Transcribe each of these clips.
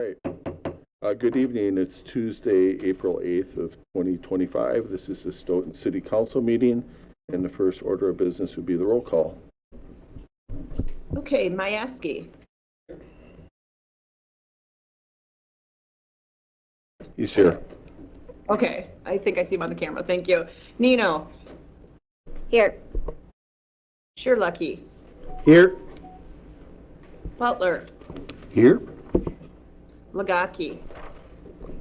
Right. Good evening. It's Tuesday, April 8th of 2025. This is the Stoughton City Council meeting, and the first order of business would be the roll call. Okay, Mayeski. He's here. Okay, I think I see him on the camera. Thank you. Nino. Here. Sherlucky. Here. Butler. Here. Lagaki.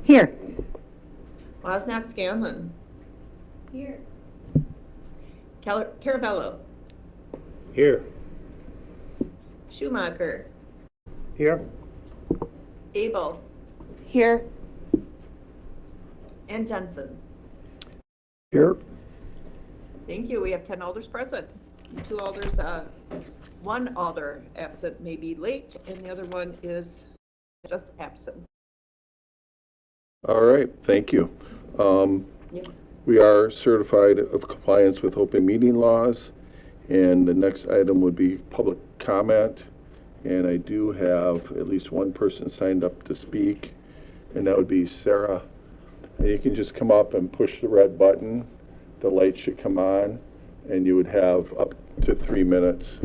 Here. Wozniak Scanlon. Here. Caravello. Here. Schumacher. Here. Abel. Here. And Jensen. Here. Thank you. We have 10 alders present. 2 alders, one alder absent, may be late, and the other one is just absent. All right. Thank you. Yeah. We are certified of compliance with open meeting laws, and the next item would be public comment. And I do have at least one person signed up to speak, and that would be Sarah. And you can just come up and push the red button. The light should come on, and you would have up to 3 minutes.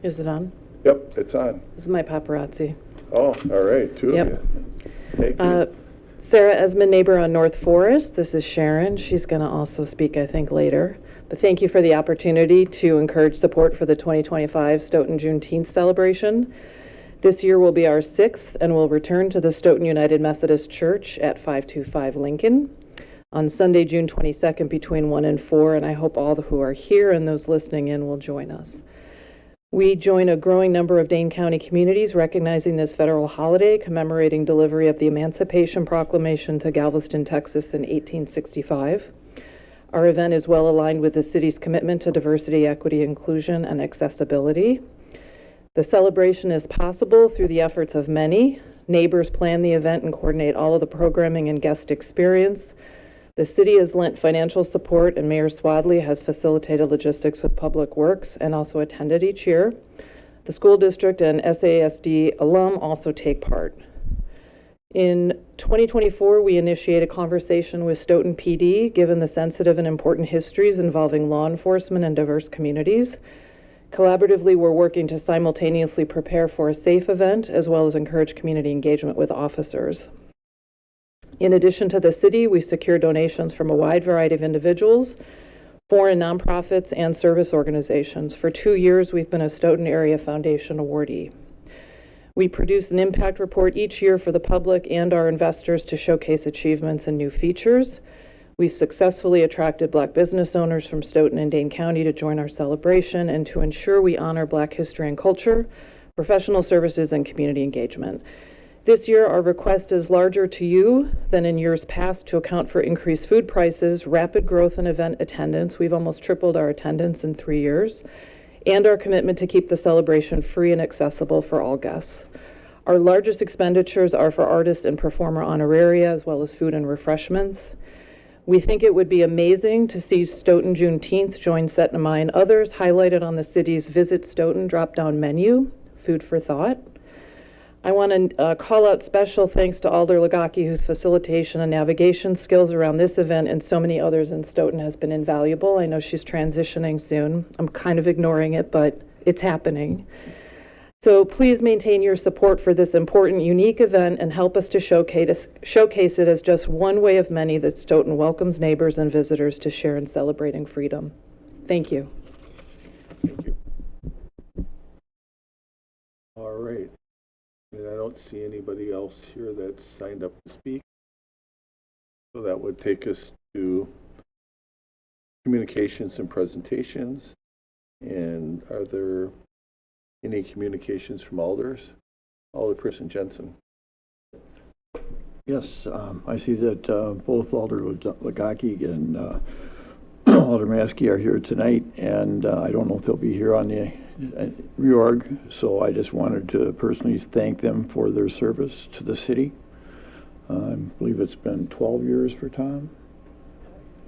Is it on? Yep, it's on. This is my paparazzi. Oh, all right, two Yep. of you. Thank you. Sarah Esmond, neighbor on North Forest. This is Sharon. She's going to also speak, I think, later. But thank you for the opportunity to encourage support for the 2025 Stoughton Juneteenth celebration. This year will be our 6th, and we'll return to the Stoughton United Methodist Church at 525 Lincoln on Sunday, June 22nd between 1 and 4, and I hope all who are here and those listening in will join us. We join a growing number of Dane County communities recognizing this federal holiday commemorating delivery of the Emancipation Proclamation to Galveston, Texas in 1865. Our event is well aligned with the city's commitment to diversity, equity, inclusion, and accessibility. The celebration is possible through the efforts of many. Neighbors plan the event and coordinate all of the programming and guest experience. The city has lent financial support, and Mayor Swadley has facilitated logistics with Public Works and also attended each year. The school district and SASD alum also take part. In 2024, we initiated a conversation with Stoughton PD, given the sensitive and important histories involving law enforcement and diverse communities. Collaboratively, we're working to simultaneously prepare for a safe event, as well as encourage community engagement with officers. In addition to the city, we secure donations from a wide variety of individuals, foreign nonprofits, and service organizations. For 2 years, we've been a Stoughton Area Foundation awardee. We produce an impact report each year for the public and our investors to showcase achievements and new features. We've successfully attracted Black business owners from Stoughton and Dane County to join our celebration and to ensure we honor Black history and culture, professional services, and community engagement. This year, our request is larger to you than in years past to account for increased food prices, rapid growth in event attendance. We've almost tripled our attendance in 3 years, and our commitment to keep the celebration free and accessible for all guests. Our largest expenditures are for artist and performer honoraria, as well as food and refreshments. We think it would be amazing to see Stoughton Juneteenth join Setnamai and others highlighted on the city's Visit Stoughton drop-down menu, food for thought. I want to call out special thanks to Alder Lagaki, whose facilitation and navigation skills around this event and so many others in Stoughton has been invaluable. I know she's transitioning soon. I'm kind of ignoring it, but it's happening. So please maintain your support for this important, unique event and help us to showcase it as just one way of many that Stoughton welcomes neighbors and visitors to share in celebrating freedom. Thank you. Thank you. All right. And I don't see anybody else here that's signed up to speak. So that would take us to communications and presentations. And are there any communications from alders? Alderperson Jensen. Yes, I see that both Alder Lagaki and Alder Maskey are here tonight, and I don't know if they'll be here on the reorg, so I just wanted to personally thank them for their service to the city. I believe it's been 12 years for Tom.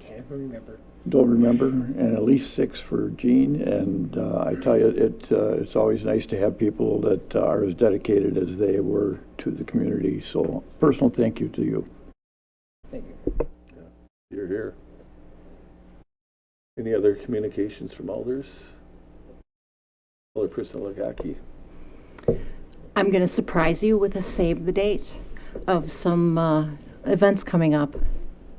Can't remember. don't remember, and at least 6 for Jean. And I tell you, it's always nice to have people that are as dedicated as they were to the community. So personal thank you to you. You're here. Any other communications from alders? Alderperson Lagaki. I'm going to surprise you with a save the date of some events coming up.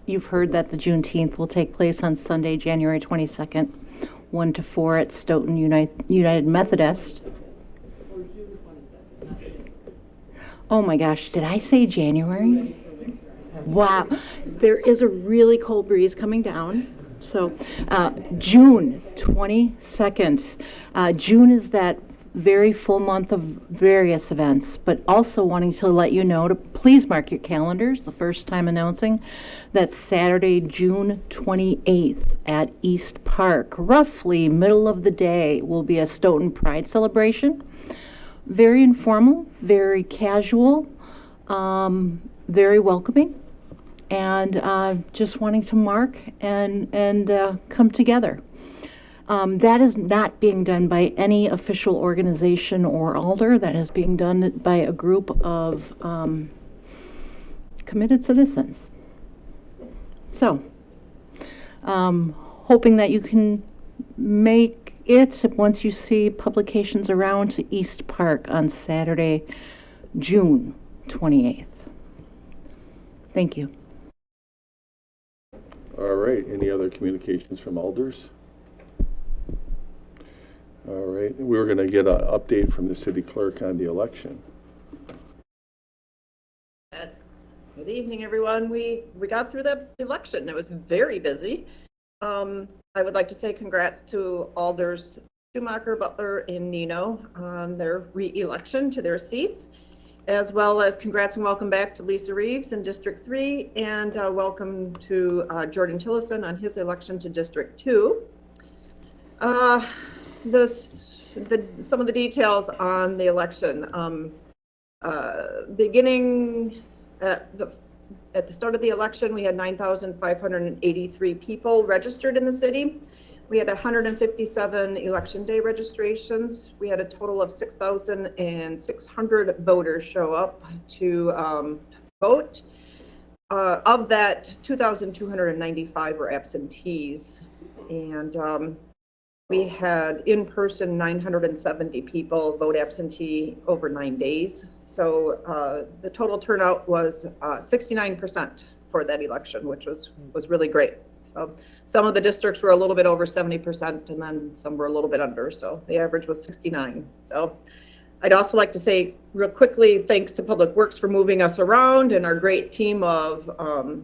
You've heard that the Juneteenth will take place on Sunday, January 22nd, 1 to 4 at Stoughton United Methodist. Oh my gosh, did I say January? Wow. There is a really cold breeze coming down. So June 22nd. June is that very full month of various events, but also wanting to let you know to please mark your calendars. The first time announcing that Saturday, June 28th at East Park, roughly middle of the day, will be a Stoughton Pride celebration. Very informal, very casual, very welcoming, and just wanting to mark and come together. That is not being done by any official organization or alder. That is being done by a group of committed citizens. So, hoping that you can make it once you see publications around to East Park on Saturday, June 28th. Thank you. All right, any other communications from alders? All right, we were going to get an update from the city clerk on the election. Yes. Good evening, everyone. We got through the election. It was very busy. I would like to say congrats to Alders Schumacher, Butler, and Nino on their re-election to their seats, as well as congrats and welcome back to Lisa Reeves in District 3, and welcome to Jordan Tillison on his election to District 2. Some of the details on the election. Beginning at the start of the election, we had 9,583 people registered in the city. We had 157 election day registrations. We had a total of 6,600 voters show up to vote. Of that, 2,295 were absentees, and we had in-person 970 people vote absentee over 9 days. So the total turnout was 69% for that election, which was really great. So some of the districts were a little bit over 70%, and then some were a little bit under. So the average was 69. So I'd also like to say real quickly, thanks to Public Works for moving us around and our great team of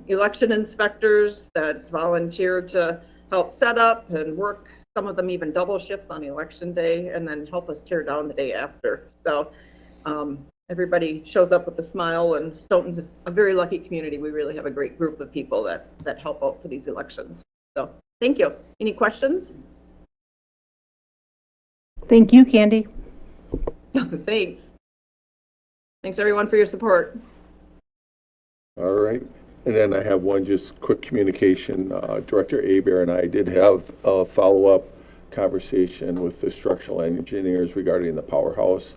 election inspectors that volunteered to help set up and work. Some of them even double shifts on election day and then help us tear down the day after. So everybody shows up with a smile, and Stoughton's a very lucky community. We really have a great group of people that help out for these elections. So thank you. Any questions? Thank you, Candy. Thanks. Thanks everyone for your support. All right, and then I have one just quick communication. Director Aber and I did have a follow-up conversation with the structural engineers regarding the powerhouse,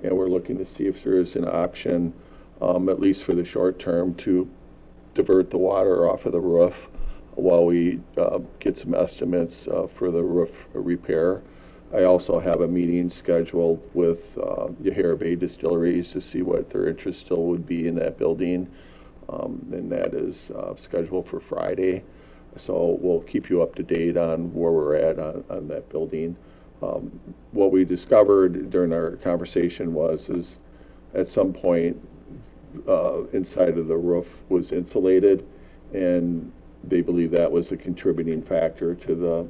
and we're looking to see if there is an option, at least for the short term, to divert the water off of the roof while we get some estimates for the roof repair. I also have a meeting scheduled with Yahara Bay Distilleries to see what their interest still would be in that building, and that is scheduled for Friday. So we'll keep you up to date on where we're at on that building. What we discovered during our conversation is at some point inside of the roof was insulated, and they believe that was a contributing factor to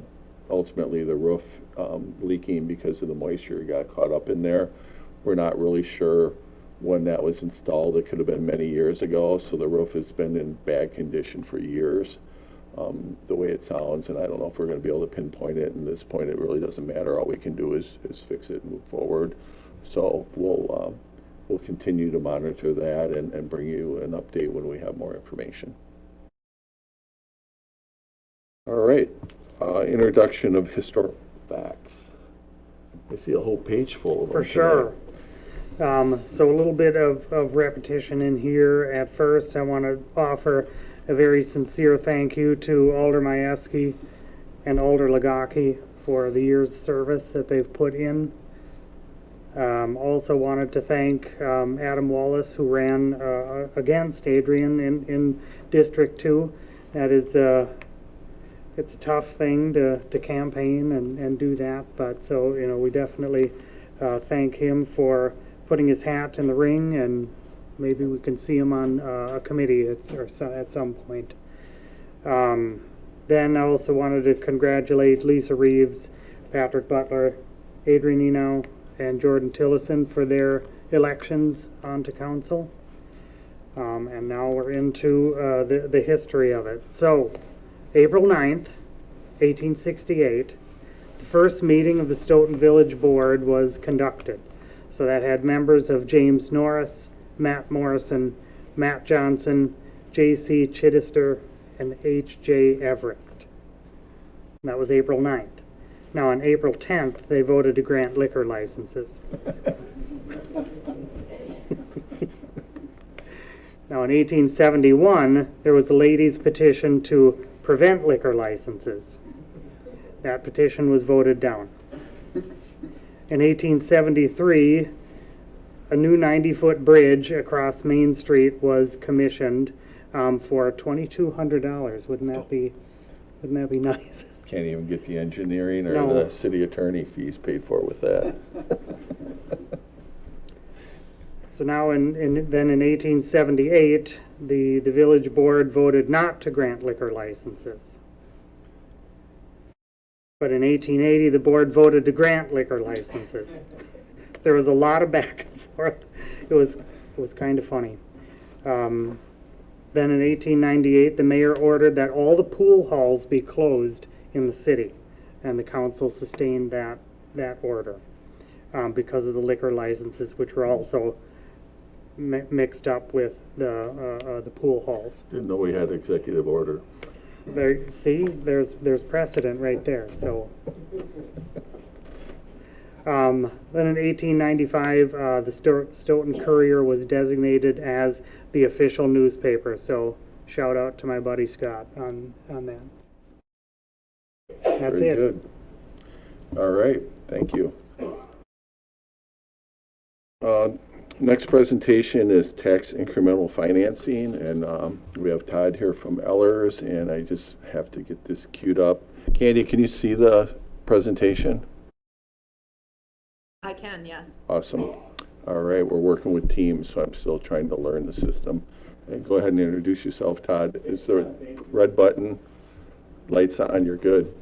ultimately the roof leaking because of the moisture got caught up in there. We're not really sure when that was installed. It could have been many years ago, so the roof has been in bad condition for years, the way it sounds, and I don't know if we're going to be able to pinpoint it. At this point, it really doesn't matter. All we can do is fix it and move forward. So we'll continue to monitor that and bring you an update when we have more information. All right. Introduction of historical facts. I see a whole page full of them. For tonight. sure. So a little bit of repetition in here. At first, I want to offer a very sincere thank you to Alder Majewski and Alder Lagaki for the years of service that they've put in. Also wanted to thank Adam Wallace, who ran against Adrian in District 2. That is, it's a tough thing to campaign and do that, but so, you know, we definitely thank him for putting his hat in the ring, and maybe we can see him on a committee at some point. Then I also wanted to congratulate Lisa Reeves, Patrick Butler, Adrian Enow, and Jordan Tillison for their elections onto council. And now we're into the history of it. So, April 9th, 1868, the first meeting of the Stoughton Village Board was conducted. So that had members of James Norris, Matt Morrison, Matt Johnson, J.C. Chittister, and H.J. Everest. And that was April 9th. Now, on April 10th, they voted to grant liquor licenses. Now, in 1871, there was a ladies' petition to prevent liquor licenses. That petition was voted down. In 1873, a new 90-foot bridge across Main Street was commissioned for $2,200. Wouldn't that be nice? Can't even get the engineering or No. the city attorney fees paid for with that. So now, then in 1878, the village board voted not to grant liquor licenses. But in 1880, the board voted to grant liquor licenses. There was a lot of back and forth. It was kind of funny. Then in 1898, the mayor ordered that all the pool halls be closed in the city, and the council sustained that order because of the liquor licenses, which were also mixed up with the pool halls. Didn't know we had executive order. There, see, there's precedent right there. So, then in 1895, the Stoughton Courier was designated as the official newspaper. So, shout out to my buddy Scott on that. That's Very it. good. All right, thank you. Next presentation is tax incremental financing, and we have Todd here from Ellers, and I just have to get this queued up. Candy, can you see the presentation? I can, yes. Awesome. All right, we're working with Teams, so I'm still trying to learn the system. And go ahead and introduce yourself, Todd. Is the red button, lights on, you're good.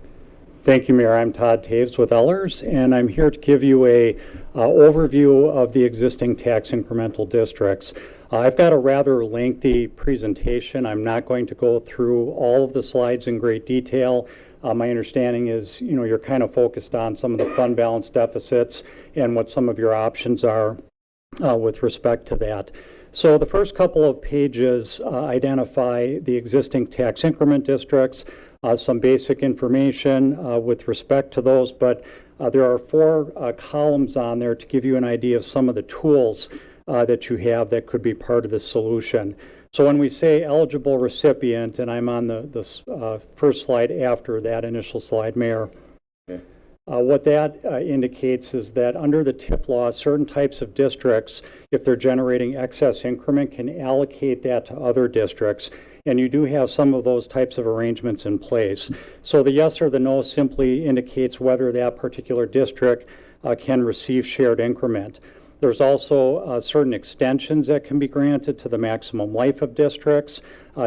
Thank you, Mayor. I'm Todd Taves with Ellers, and I'm here to give you a overview of the existing tax incremental districts. I've got a rather lengthy presentation. I'm not going to go through all of the slides in great detail. My understanding is, you're kind of focused on some of the fund balance deficits and what some of your options are with respect to that. So the first couple of pages identify the existing tax increment districts, some basic information with respect to those, but there are four columns on there to give you an idea of some of the tools that you have that could be part of the solution. So when we say eligible recipient, and I'm on the first slide after that initial slide, Mayor, Okay. what that indicates is that under the TIF law, certain types of districts, if they're generating excess increment, can allocate that to other districts. And you do have some of those types of arrangements in place. So the yes or the no simply indicates whether that particular district can receive shared increment. There's also certain extensions that can be granted to the maximum life of districts,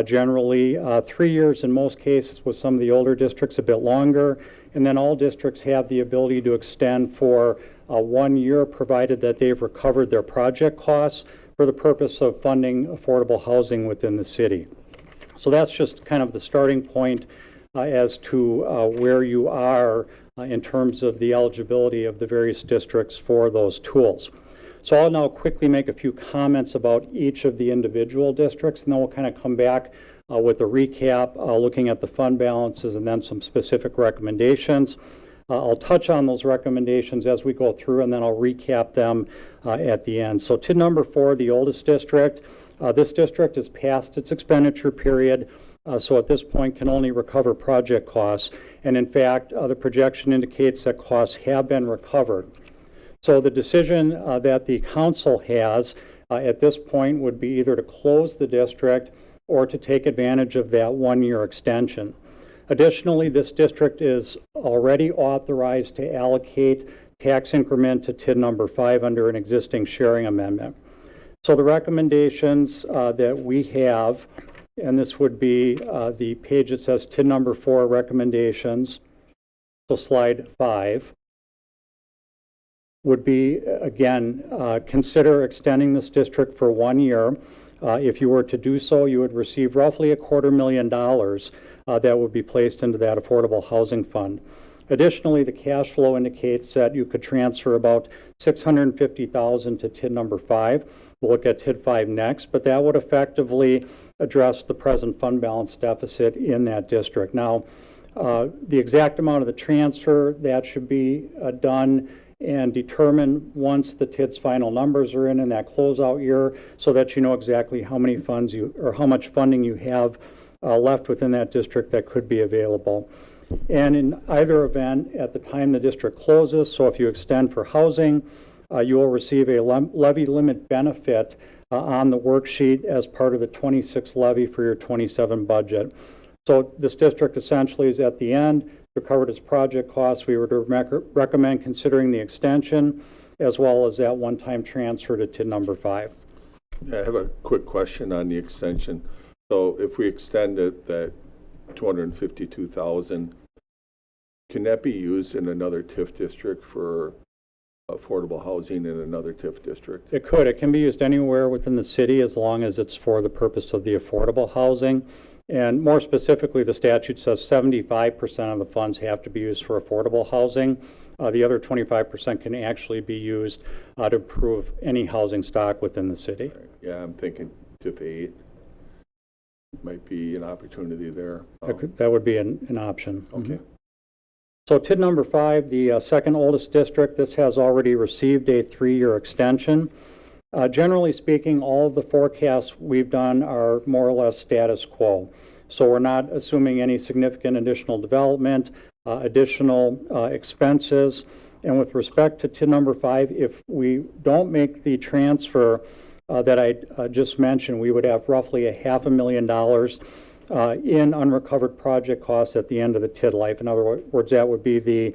generally 3 years in most cases, with some of the older districts a bit longer. And then all districts have the ability to extend for 1 year, provided that they've recovered their project costs for the purpose of funding affordable housing within the city. So that's just kind of the starting point as to where you are in terms of the eligibility of the various districts for those tools. So I'll now quickly make a few comments about each of the individual districts, and then we'll kind of come back with a recap, looking at the fund balances and then some specific recommendations. I'll touch on those recommendations as we go through, and then I'll recap them at the end. So TID number 4, the oldest district. This district is past its expenditure period, so at this point can only recover project costs. And in fact, the projection indicates that costs have been recovered. So the decision that the council has at this point would be either to close the district or to take advantage of that 1-year extension. Additionally, this district is already authorized to allocate tax increment to TID number 5 under an existing sharing amendment. So the recommendations that we have, and this would be the page that says TID number 4 recommendations, so slide 5, would be, again, consider extending this district for 1 year. If you were to do so, you would receive roughly $250,000 that would be placed into that affordable housing fund. Additionally, the cash flow indicates that you could transfer about $650,000 to TID number 5. We'll look at TID 5 next, but that would effectively address the present fund balance deficit in that district. Now, the exact amount of the transfer, that should be done and determined once the TID's final numbers are in that closeout year, so that you know exactly how many funds or how much funding you have left within that district that could be available. And in either event, at the time the district closes, so if you extend for housing, you will receive a levy limit benefit on the worksheet as part of the 26 levy for your 27 budget. So this district essentially is at the end, recovered its project costs. We would recommend considering the extension as well as that one-time transfer to TID number 5. I have a quick question on the extension. So if we extend it, that 252,000, can that be used in another TIF district for affordable housing in another TIF district? It could. It can be used anywhere within the city as long as it's for the purpose of the affordable housing. And more specifically, the statute says 75% of the funds have to be used for affordable housing. The other 25% can actually be used to improve any housing stock within the city. Yeah, I'm thinking TIF 8 might be an opportunity there. That would be an option. Okay. So TID number 5, the second oldest district, this has already received a 3-year extension. Generally speaking, all of the forecasts we've done are more or less status quo. So we're not assuming any significant additional development, additional expenses. And with respect to TID number 5, if we don't make the transfer that I just mentioned, we would have roughly $500,000 in unrecovered project costs at the end of the TID life. In other words, that would be the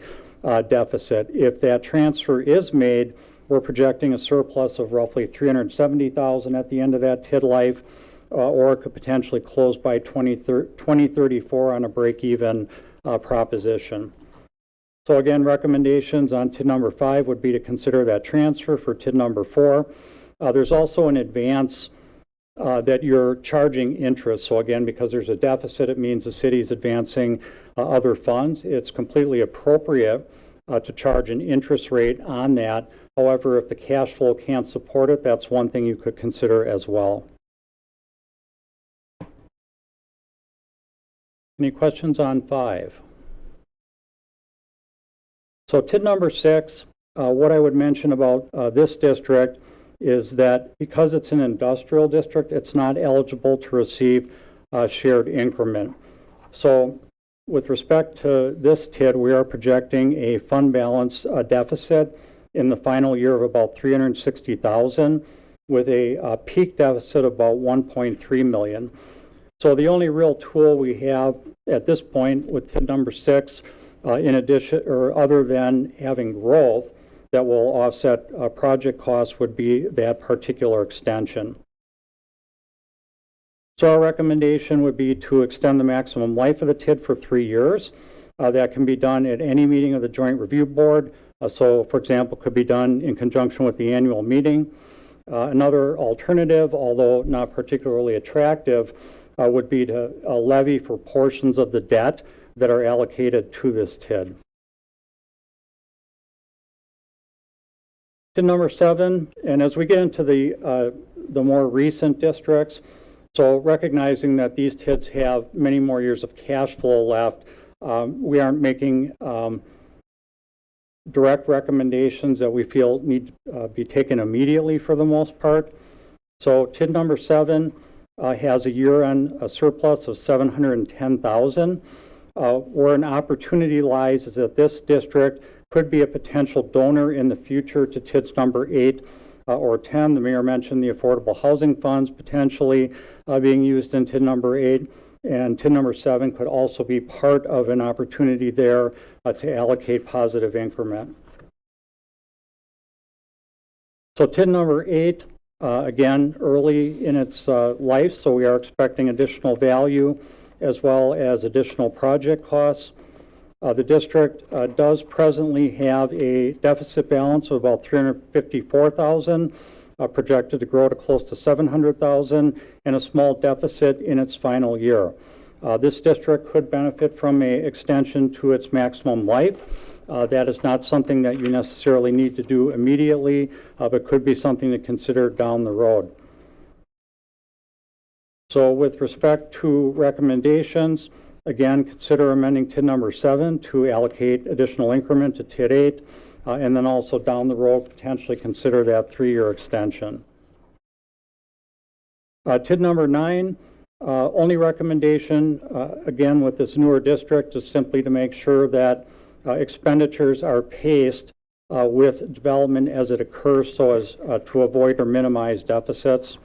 deficit. If that transfer is made, we're projecting a surplus of roughly $370,000 at the end of that TID life, or it could potentially close by 2034 on a break-even proposition. So again, recommendations on TID number 5 would be to consider that transfer for TID number 4. There's also an advance that you're charging interest. So again, because there's a deficit, it means the city's advancing other funds. It's completely appropriate to charge an interest rate on that. However, if the cash flow can't support it, that's one thing you could consider as well. Any questions on 5? So TID number 6, what I would mention about this district is that because it's an industrial district, it's not eligible to receive shared increment. So with respect to this TID, we are projecting a fund balance deficit in the final year of about $360,000 with a peak deficit of about $1.3 million. So the only real tool we have at this point with TID number 6, in addition or other than having growth that will offset project costs, would be that particular extension. So our recommendation would be to extend the maximum life of the TID for 3 years. That can be done at any meeting of the Joint Review Board. So, for example, could be done in conjunction with the annual meeting. Another alternative, although not particularly attractive, would be to levy for portions of the debt that are allocated to this TID. TID number 7, and as we get into the more recent districts, so recognizing that these TIDs have many more years of cash flow left, we aren't making direct recommendations that we feel need to be taken immediately for the most part. So TID number 7 has a year-end surplus of $710,000. Where an opportunity lies is that this district could be a potential donor in the future to TIDs number 8 or 10. The mayor mentioned the affordable housing funds potentially being used in TID number 8. And TID number 7 could also be part of an opportunity there to allocate positive increment. So TID number 8, again, early in its life, so we are expecting additional value as well as additional project costs. The district does presently have a deficit balance of about $354,000, projected to grow to close to $700,000, and a small deficit in its final year. This district could benefit from an extension to its maximum life. That is not something that you necessarily need to do immediately, but could be something to consider down the road. So with respect to recommendations, again, consider amending TID number 7 to allocate additional increment to TID 8, and then also down the road potentially consider that 3-year extension. TID number 9, only recommendation, again, with this newer district is simply to make sure that expenditures are paced with development as it occurs so as to avoid or minimize deficits.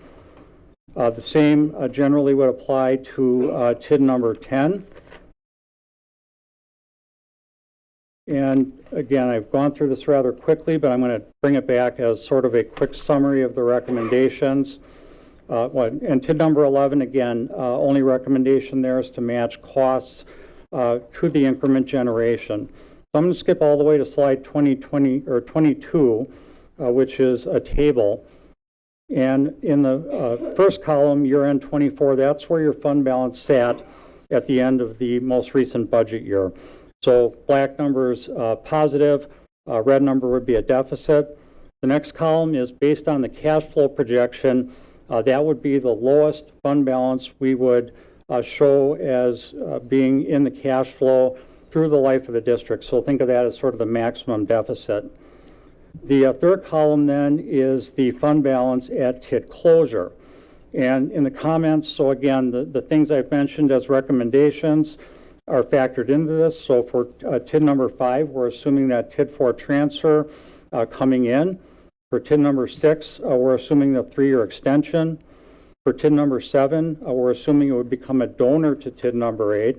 The same generally would apply to TID number 10. And again, I've gone through this rather quickly, but I'm going to bring it back as sort of a quick summary of the recommendations. And TID number 11, again, only recommendation there is to match costs to the increment generation. So I'm going to skip all the way to slide 22, which is a table. And in the first column, year-end 24, that's where your fund balance sat at the end of the most recent budget year. So black number is positive, red number would be a deficit. The next column is based on the cash flow projection. That would be the lowest fund balance we would show as being in the cash flow through the life of the district. So think of that as sort of the maximum deficit. The third column then is the fund balance at TID closure. And in the comments, so again, the things I've mentioned as recommendations are factored into this. So for TID number 5, we're assuming that TID 4 transfer coming in. For TID number 6, we're assuming the 3-year extension. For TID number 7, we're assuming it would become a donor to TID number 8.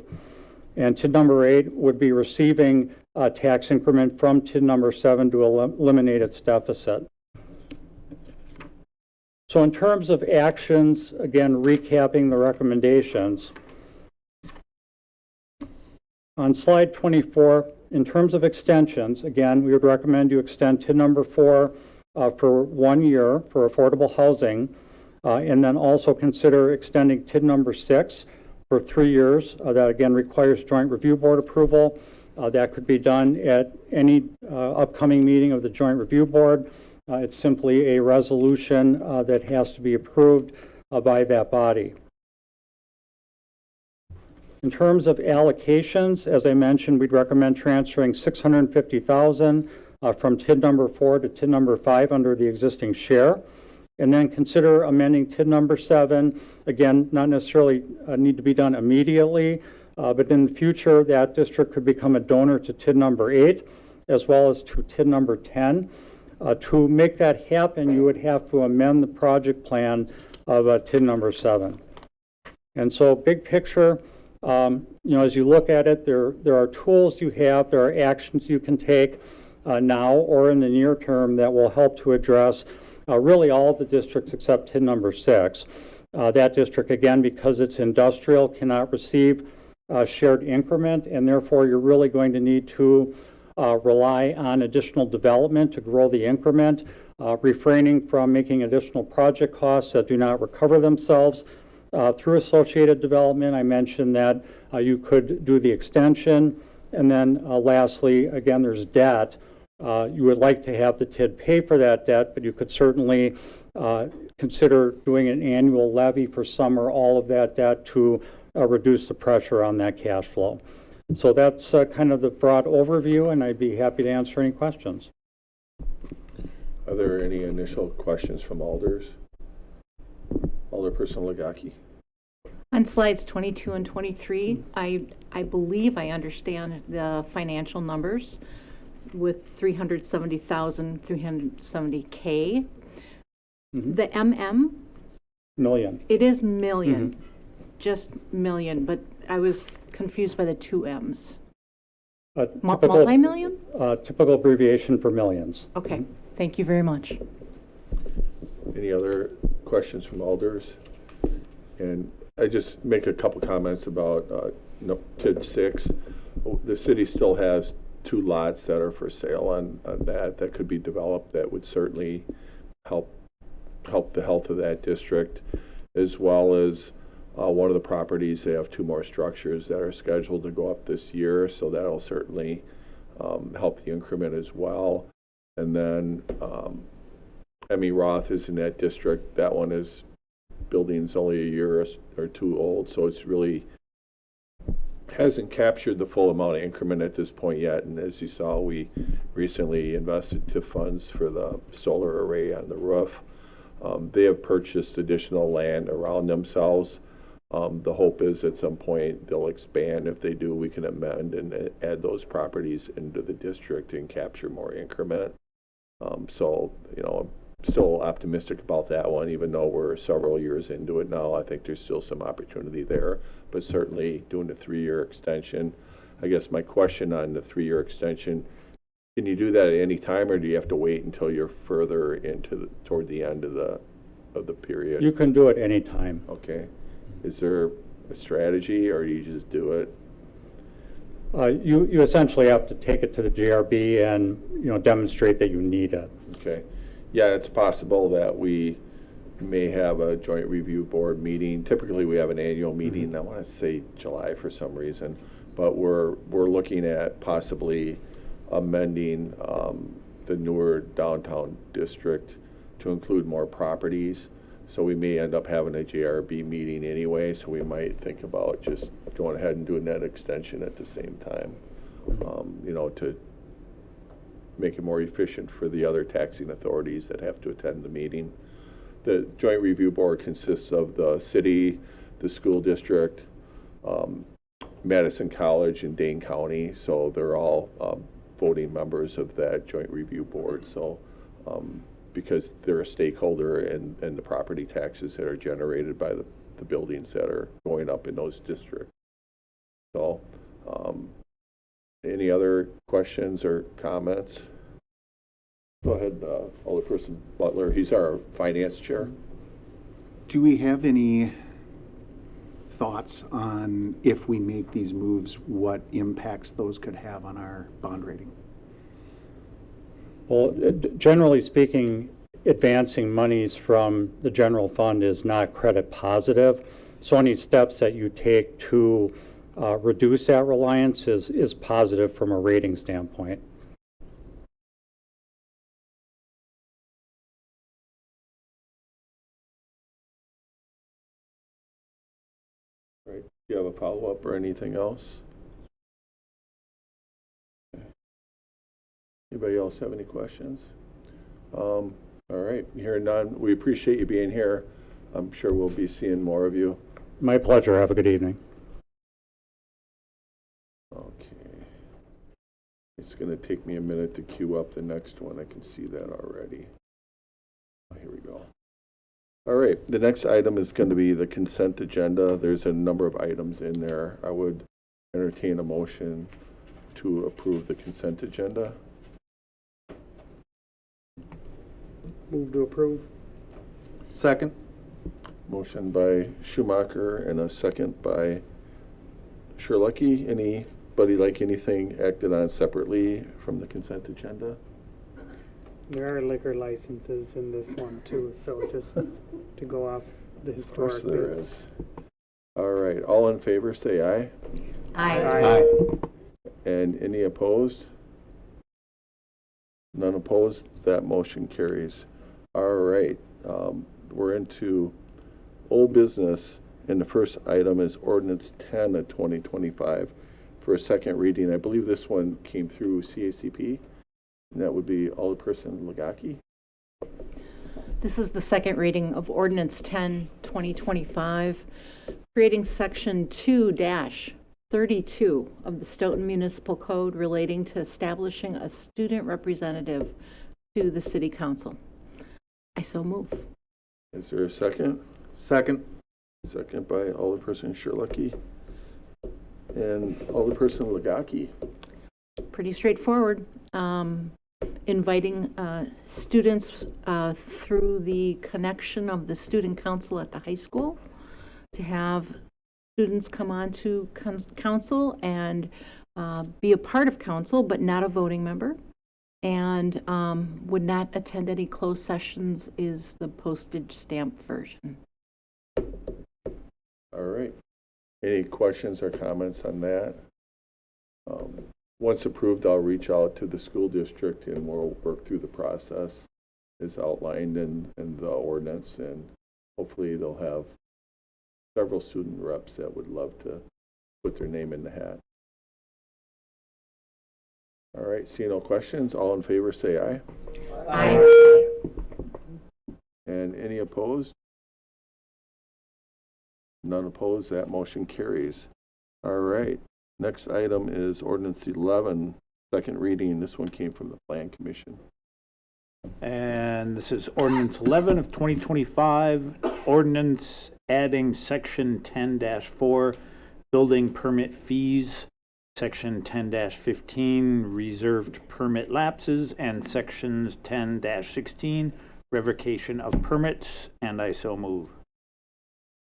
And TID number 8 would be receiving a tax increment from TID number 7 to eliminate its deficit. So in terms of actions, again, recapping the recommendations. On slide 24, in terms of extensions, again, we would recommend you extend TID number 4 for 1 year for affordable housing, and then also consider extending TID number 6 for 3 years. That again requires joint review board approval. That could be done at any upcoming meeting of the joint review board. It's simply a resolution that has to be approved by that body. In terms of allocations, as I mentioned, we'd recommend transferring $650,000 from TID number 4 to TID number 5 under the existing share. And then consider amending TID number 7. Again, not necessarily need to be done immediately, but in the future, that district could become a donor to TID number 8, as well as to TID number 10. To make that happen, you would have to amend the project plan of TID number 7. And so big picture, as you look at it, there are tools you have, there are actions you can take now or in the near term that will help to address really all of the districts except TID number 6. That district, again, because it's industrial, cannot receive shared increment, and therefore you're really going to need to rely on additional development to grow the increment, refraining from making additional project costs that do not recover themselves. Through associated development, I mentioned that you could do the extension. And then lastly, again, there's debt you would like to have the TID pay for that debt, but you could certainly consider doing an annual levy for some or all of that debt to reduce the pressure on that cash flow. So that's kind of the broad overview, and I'd be happy to answer any questions. Are there any initial questions from alders? Alderperson Legaki. On slides 22 and 23, I believe I understand the financial numbers with 370,000, 370K. The Million. it is million, just million, but I was confused by the two M's. Multi-millions? Typical abbreviation for millions. Okay, thank you very much. Any other questions from alders? And I just make a couple comments about TID 6. The city still has 2 lots that are for sale on that could be developed. That would certainly help the health of that district, as well as one of the properties. They have 2 more structures that are scheduled to go up this year, so that'll certainly help the increment as well. And then Emmy Roth is in that district. That one is building's only a year or 2 old, so it's really hasn't captured the full amount of increment at this point yet. And as you saw, we recently invested TIF funds for the solar array on the roof. They have purchased additional land around themselves. The hope is at some point they'll expand. If they do, we can amend and add those properties into the district and capture more increment. So, I'm still optimistic about that one, even though we're several years into it now. I think there's still some opportunity there, but certainly doing the 3-year extension. I guess my question on the 3-year extension, can you do that at any time, or do you have to wait until you're further into toward the end of the period? You can do it anytime. Okay. Is there a strategy, or do you just do it? You essentially have to take it to the GRB and demonstrate that you need it. Okay. Yeah, it's possible that we may have a joint review board meeting. Typically, we have an annual meeting. I want to say July for some reason, but we're looking at possibly amending the newer downtown district to include more properties. So we may end up having a JRB meeting anyway, so we might think about just going ahead and doing that extension at the same time, to make it more efficient for the other taxing authorities that have to attend the meeting. The Joint Review Board consists of the city, the school district, Madison College, and Dane County, so they're all voting members of that Joint Review Board. So because they're a stakeholder in the property taxes that are generated by the buildings that are going up in those districts. So any other questions or comments? Go ahead, Alderperson Butler. He's our finance chair. Do we have any thoughts on, if we make these moves, what impacts those could have on our bond rating? Well, generally speaking, advancing monies from the general fund is not credit positive. So any steps that you take to reduce that reliance is positive from a rating standpoint. Right. Do you have a follow-up or anything else? Anybody else have any questions? All right, hearing none, we appreciate you being here. I'm sure we'll be seeing more of you. My pleasure. Have a good evening. Okay. It's going to take me a minute to queue up the next one. I can see that already. Here we go. All right, the next item is going to be the consent agenda. There's a number of items in there. I would entertain a motion to approve the consent agenda. Move to approve. Second. Motion by Schumacher and a second by Sherlucky. Anybody like anything acted on separately from the consent agenda? There are liquor licenses in this one too, so just to go off the Of course historic there bits. is. All right, all in favor say aye. Aye. And any opposed? None opposed? That motion carries. All right, we're into old business, and the first item is ordinance 10 of 2025 for a second reading. I believe this one came through CACP, and that would be Alderperson Legaki. This is the second reading of Ordinance 10, 2025, creating Section 2-32 of the Stoughton Municipal Code relating to establishing a student representative to the City Council. I so move. Is there a second? Second. Second by Alderperson Sherlucky and Alderperson Legaki. Pretty straightforward. Inviting students through the connection of the student council at the high school to have students come on to council and be a part of council, but not a voting member, and would not attend any closed sessions is the postage stamp version. All right. Any questions or comments on that? Once approved, I'll reach out to the school district and we'll work through the process as outlined in the ordinance, and hopefully they'll have several student reps that would love to put their name in the hat. All right, seeing no questions, all in favor say aye. Aye. And any opposed? None opposed, that motion carries. All right, next item is ordinance 11, second reading. This one came from the Plan Commission. And this is ordinance 11 of 2025, ordinance adding section 10-4, building permit fees, section 10-15, reserved permit lapses, and sections 10-16, revocation of permits, and I so move.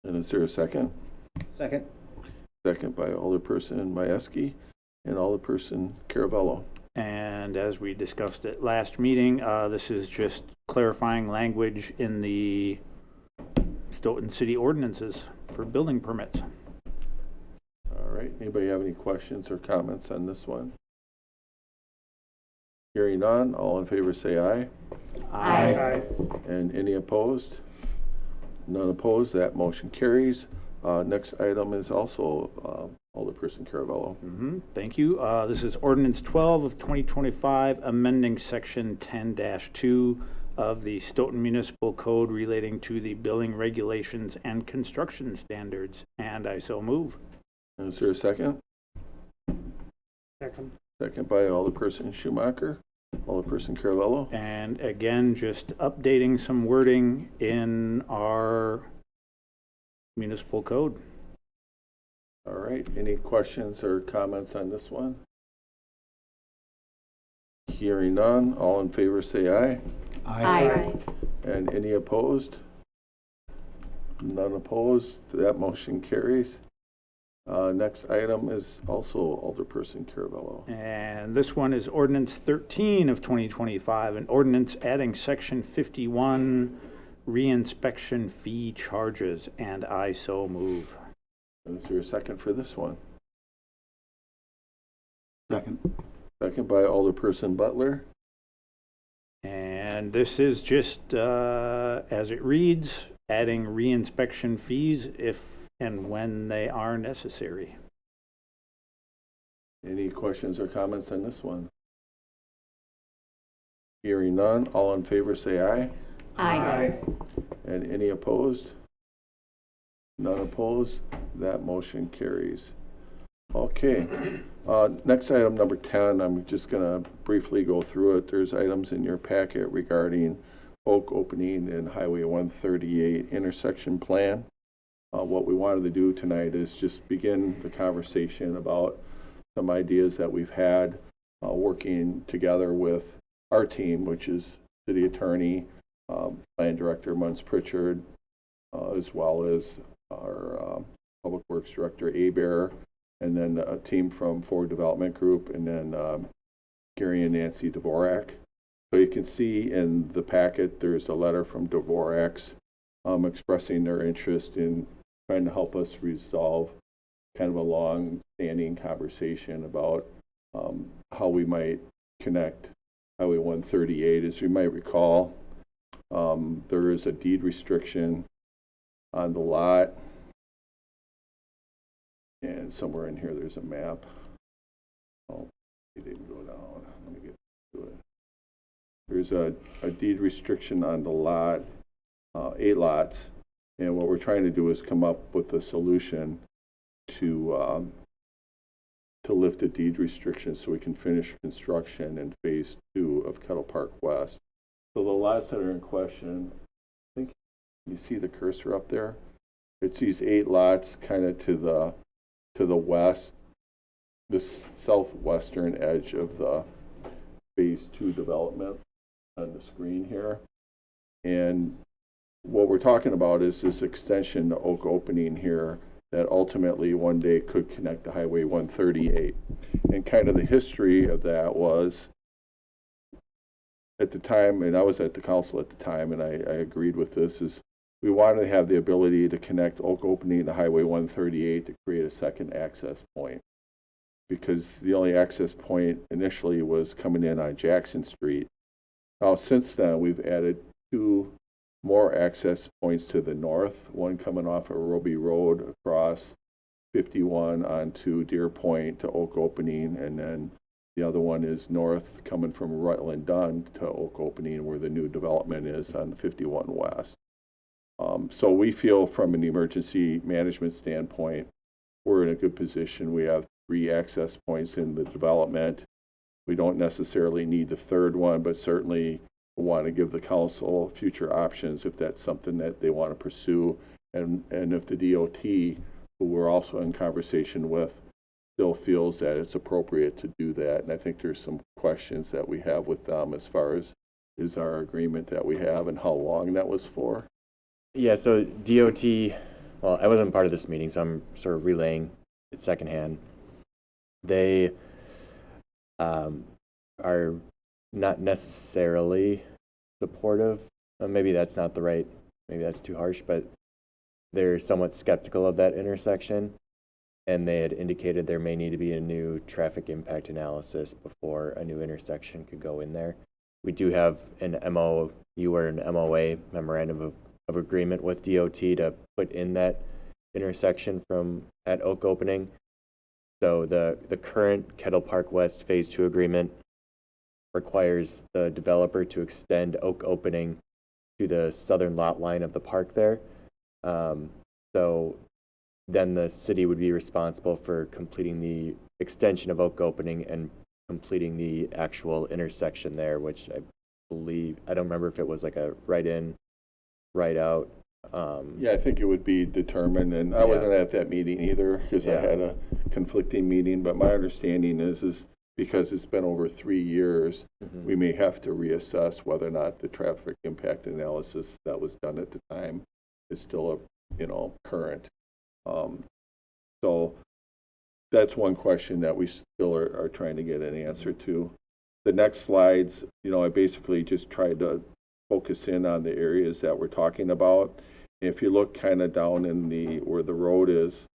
And is there a second? Second. Second by Alderperson Majewski and Alderperson Caravello. And as we discussed at last meeting, this is just clarifying language in the Stoughton City ordinances for building permits. All right, anybody have any questions or comments on this one? Hearing none, all in favor say aye. Aye. And any opposed? None opposed, that motion carries. Next item is also Alderperson Caravello. Thank you. This is ordinance 12 of 2025, amending section 10-2 of the Stoughton Municipal Code relating to the building regulations and construction standards, and I so move. Is there a second? Second. Second by Alderperson Schumacher. Alderperson Caravello. And again, just updating some wording in our municipal code. All right, any questions or comments on this one? Hearing none, all in favor say aye. Aye. And any opposed? None opposed, that motion carries. Next item is also Alderperson Caravello. And this one is ordinance 13 of 2025, an ordinance adding section 51, reinspection fee charges, and I so move. Is there a second for this one? Second. Second by Alderperson Butler. And this is just, as it reads, adding reinspection fees if and when they are necessary. Any questions or comments on this one? Hearing none, all in favor say aye. Aye. And any opposed? None opposed, that motion carries. Okay, next item, number 10, I'm just going to briefly go through it. There's items in your packet regarding Oak opening and Highway 138 intersection plan. What we wanted to do tonight is just begin the conversation about some ideas that we've had working together with our team, which is City Attorney, Plan Director Muntz Pritchard, as well as our Public Works Director Abear, and then a team from Forward Development Group, and then Gary and Nancy Dvorak. So you can see in the packet, there's a letter from Dvorak's expressing their interest in trying to help us resolve kind of a long-standing conversation about how we might connect Highway 138. As you might recall, there is a deed restriction on the lot. And somewhere in here, there's a map. Oh, it didn't go down. Let me get to it. There's a deed restriction on the lot, 8 lots. And what we're trying to do is come up with a solution to lift the deed restriction so we can finish construction in phase 2 of Kettle Park West. So the lots that are in question, I think you see the cursor up there? It's these 8 lots kind of to the west, the southwestern edge of the phase 2 development on the screen here. And what we're talking about is this extension to Oak Opening here that ultimately one day could connect to Highway 138. And kind of the history of that was, at the time, and I was at the council at the time, and I agreed with this, is we wanted to have the ability to connect Oak Opening to Highway 138 to create a second access point. Because the only access point initially was coming in on Jackson Street. Now, since then, we've added 2 more access points to the north, one coming off of Roby Road across 51 onto Deer Point to Oak Opening, and then the other one is north coming from Rutland Dunn to Oak Opening, where the new development is on 51 West. So we feel from an emergency management standpoint, we're in a good position. We have 3 access points in the development. We don't necessarily need the 3rd one, but certainly want to give the council future options if that's something that they want to pursue. And if the DOT, who we're also in conversation with, still feels that it's appropriate to do that. And I think there's some questions that we have with them as far as is our agreement that we have and how long that was for. Yeah, so DOT, well, I wasn't part of this meeting, so I'm sort of relaying it secondhand. They are not necessarily supportive. Maybe that's not the right, maybe that's too harsh, but they're somewhat skeptical of that intersection. And they had indicated there may need to be a new traffic impact analysis before a new intersection could go in there. We do have an MOU or an MOA, Memorandum of Agreement, with DOT to put in that intersection from at Oak Opening. So the current Kettle Park West Phase 2 agreement requires the developer to extend Oak Opening to the southern lot line of the park there. So then the city would be responsible for completing the extension of Oak Opening and completing the actual intersection there, which I believe, I don't remember if it was like a right in, right out. Yeah, I think it would be determined, and I wasn't at that meeting either because I had a conflicting meeting, but my understanding is because it's been over 3 years, we may have to reassess whether or not the traffic impact analysis that was done at the time is still, current. So that's one question that we still are trying to get an answer to. The next slides, I basically just tried to focus in on the areas that we're talking about. If you look kind of down in where the road is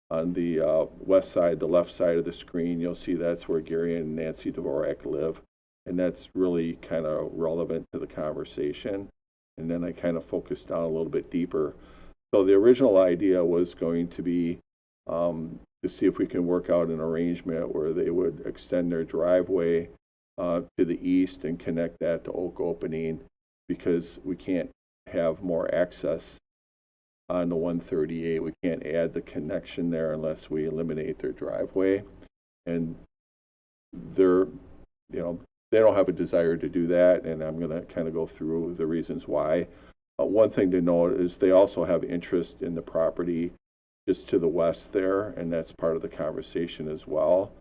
on the west side, the left side of the screen, you'll see that's where Gary and Nancy Dvorak live. And that's really kind of relevant to the conversation. And then I kind of focused down a little bit deeper. So the original idea was going to be to see if we can work out an arrangement where they would extend their driveway to the east and connect that to Oak Opening, because we can't have more access on the 138. We can't add the connection there unless we eliminate their driveway. And they're, they don't have a desire to do that, and I'm going to kind of go through the reasons why. One thing to note is they also have interest in the property just to the west there, and that's part of the conversation as well.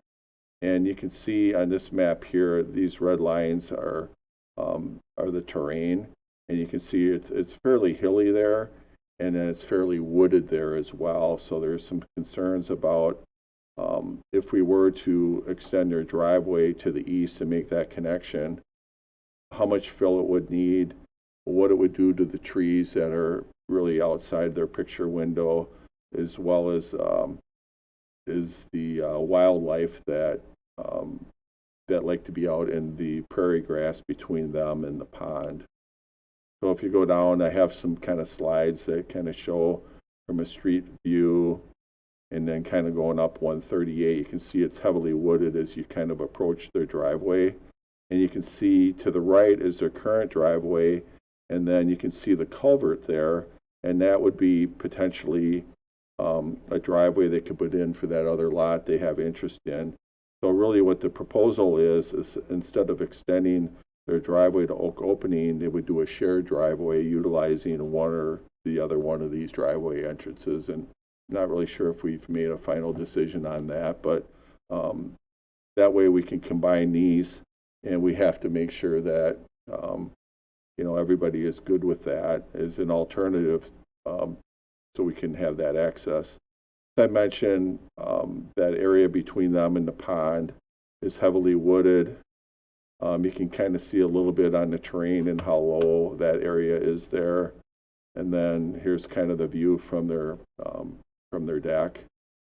And you can see on this map here, these red lines are the terrain, and you can see it's fairly hilly there, and then it's fairly wooded there as well. So there's some concerns about if we were to extend their driveway to the east and make that connection, how much fill it would need, what it would do to the trees that are really outside their picture window, as well as is the wildlife that that like to be out in the prairie grass between them and the pond. So if you go down, I have some kind of slides that kind of show from a street view, and then kind of going up 138, you can see it's heavily wooded as you kind of approach their driveway. And you can see to the right is their current driveway, and then you can see the culvert there, and that would be potentially a driveway they could put in for that other lot they have interest in. So really what the proposal is instead of extending their driveway to Oak Opening, they would do a shared driveway utilizing one or the other one of these driveway entrances. And not really sure if we've made a final decision on that, but that way we can combine these, and we have to make sure that everybody is good with that as an alternative, so we can have that access. As I mentioned, that area between them and the pond is heavily wooded. You can kind of see a little bit on the terrain and how low that area is there. And then here's kind of the view from their deck.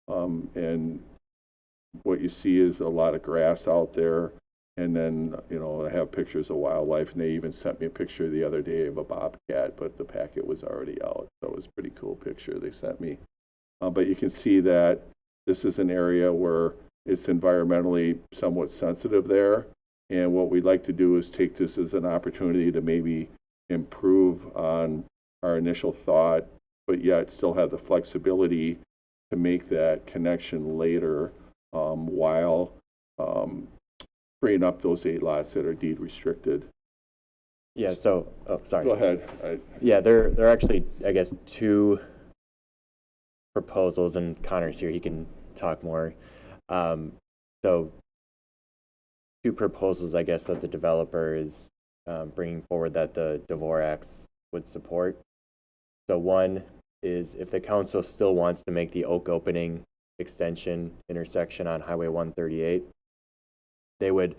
And what you see is a lot of grass out there. And then, I have pictures of wildlife, and they even sent me a picture the other day of a bobcat, but the packet was already out. So it was a pretty cool picture they sent me. But you can see that this is an area where it's environmentally somewhat sensitive there. And what we'd like to do is take this as an opportunity to maybe improve on our initial thought, but yet still have the flexibility to make that connection later, while freeing up those 8 lots that are deed restricted. Yeah, so, oh, sorry. Go ahead. Yeah, there are actually, I guess, 2 proposals, and Connor's here, he can talk more. So 2 proposals, I guess, that the developer is bringing forward that the Dvorak's would support. So one is if the council still wants to make the Oak Opening extension intersection on Highway 138, they would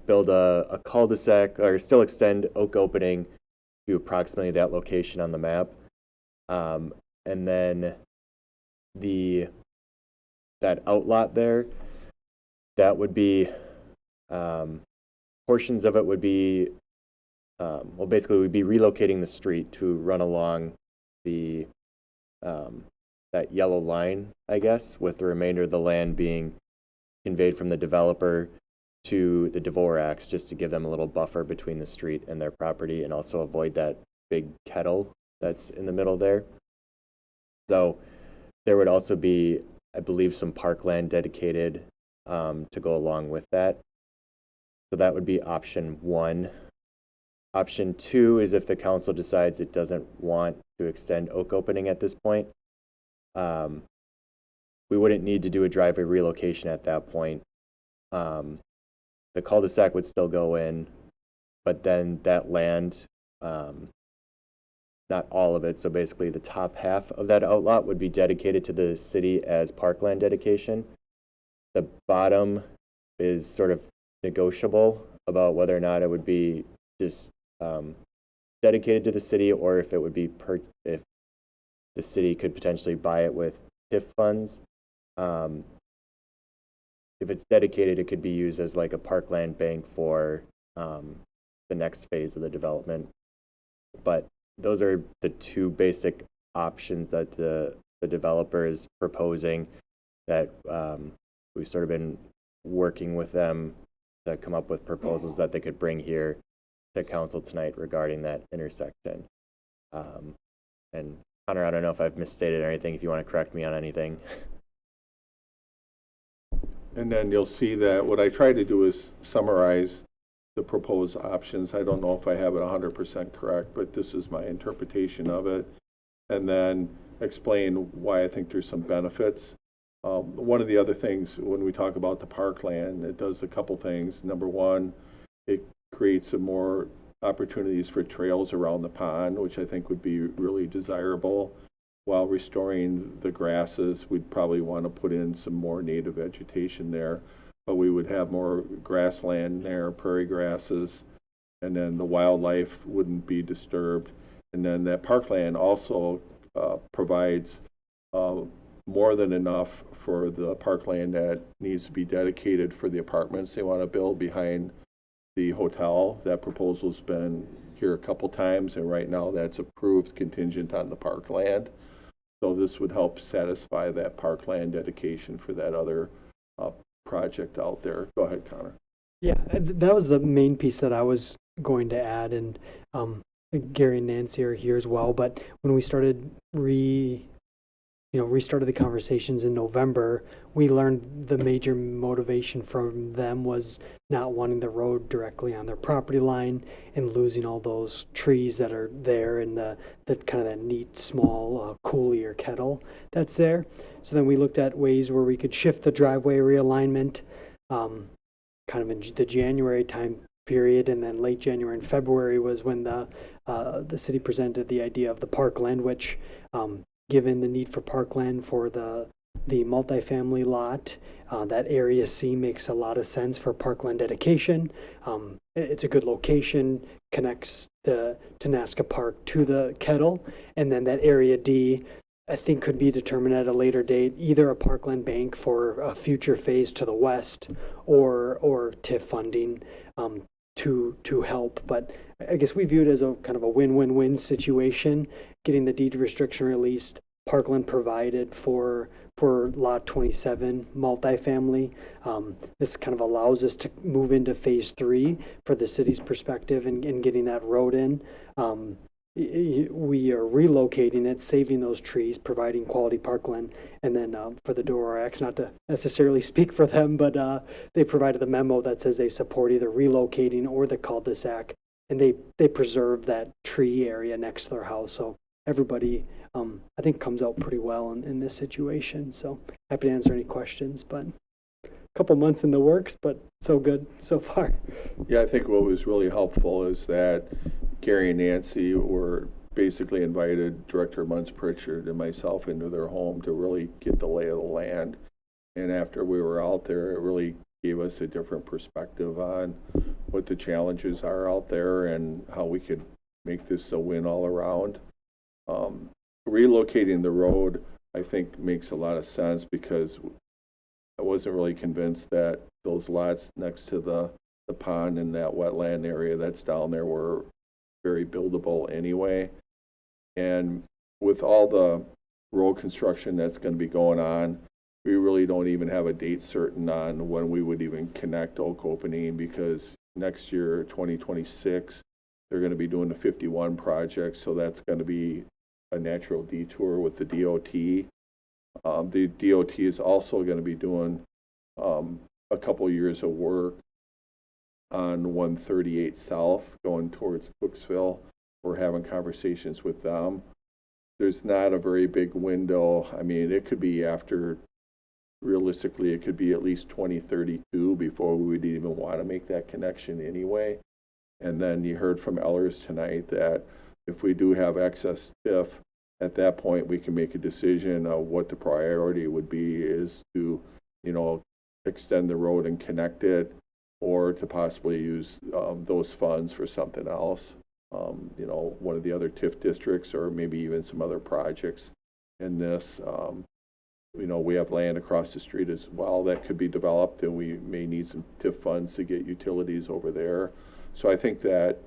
build a cul-de-sac, or still extend Oak Opening to approximately that location on the map. And then that outlot there, that would be, portions of it would be, basically we'd be relocating the street to run along the, that yellow line, I guess, with the remainder of the land being conveyed from the developer to the Dvorak's, just to give them a little buffer between the street and their property, and also avoid that big kettle that's in the middle there. So there would also be, I believe, some parkland dedicated to go along with that. So that would be option 1. Option 2 is if the council decides it doesn't want to extend Oak Opening at this point. We wouldn't need to do a driveway relocation at that point. The cul-de-sac would still go in, but then that land, not all of it, so basically the top half of that outlot would be dedicated to the city as parkland dedication. The bottom is sort of negotiable about whether or not it would be just dedicated to the city, or if it would be if the city could potentially buy it with TIF funds. If it's dedicated, it could be used as like a parkland bank for the next phase of the development. But those are the 2 basic options that the developer is proposing, that we've sort of been working with them to come up with proposals that they could bring here to council tonight regarding that intersection. And Connor, I don't know if I've misstated anything, if you want to correct me on anything. And then you'll see that what I try to do is summarize the proposed options. I don't know if I have it 100% correct, but this is my interpretation of it. And then explain why I think there's some benefits. One of the other things when we talk about the parkland, it does a couple things. Number one, it creates some more opportunities for trails around the pond, which I think would be really desirable. While restoring the grasses, we'd probably want to put in some more native vegetation there, but we would have more grassland there, prairie grasses, and then the wildlife wouldn't be disturbed. And then that parkland also provides more than enough for the parkland that needs to be dedicated for the apartments they want to build behind the hotel. That proposal's been here a couple times, and right now that's approved contingent on the parkland. So this would help satisfy that parkland dedication for that other project out there. Go ahead, Connor. Yeah, that was the main piece that I was going to add, and Gary and Nancy are here as well. But when we started restarted the conversations in November, we learned the major motivation from them was not wanting the road directly on their property line and losing all those trees that are there and the kind of that neat small coulee or kettle that's there. So then we looked at ways where we could shift the driveway realignment kind of in the January time period, and then late January and February was when the city presented the idea of the parkland, which given the need for parkland for the multifamily lot, that area C makes a lot of sense for parkland dedication. It's a good location, connects the Tenaska Park to the kettle, and then that area D, I think, could be determined at a later date, either a parkland bank for a future phase to the west or TIF funding to help. But I guess we view it as a kind of a win-win-win situation, getting the deed restriction released, parkland provided for lot 27 multifamily. This kind of allows us to move into phase 3 for the city's perspective and getting that road in. We are relocating it, saving those trees, providing quality parkland, and then for the Dororax, not to necessarily speak for them, but they provided the memo that says they support either relocating or the cul-de-sac, and they preserve that tree area next to their house. So everybody, I think, comes out pretty well in this situation. So happy to answer any questions, but a couple months in the works, but so good so far. Yeah, I think what was really helpful is that Gary and Nancy were basically invited Director Munz Pritchard and myself into their home to really get the lay of the land. And after we were out there, it really gave us a different perspective on what the challenges are out there and how we could make this a win all around. Relocating the road, I think, makes a lot of sense because I wasn't really convinced that those lots next to the pond and that wetland area that's down there were very buildable anyway. And with all the road construction that's going to be going on, we really don't even have a date certain on when we would even connect Oak Opening, because next year, 2026, they're going to be doing the 51 project, so that's going to be a natural detour with the DOT. The DOT is also going to be doing a couple years of work on 138 South going towards Cooksville. We're having conversations with them. There's not a very big window. I mean, it could be realistically, it could be at least 2032 before we would even want to make that connection anyway. And then you heard from Ellers tonight that if we do have excess TIF, at that point we can make a decision of what the priority would be, is to, extend the road and connect it, or to possibly use those funds for something else. One of the other TIF districts, or maybe even some other projects in this. We have land across the street as well that could be developed, and we may need some TIF funds to get utilities over there. So I think that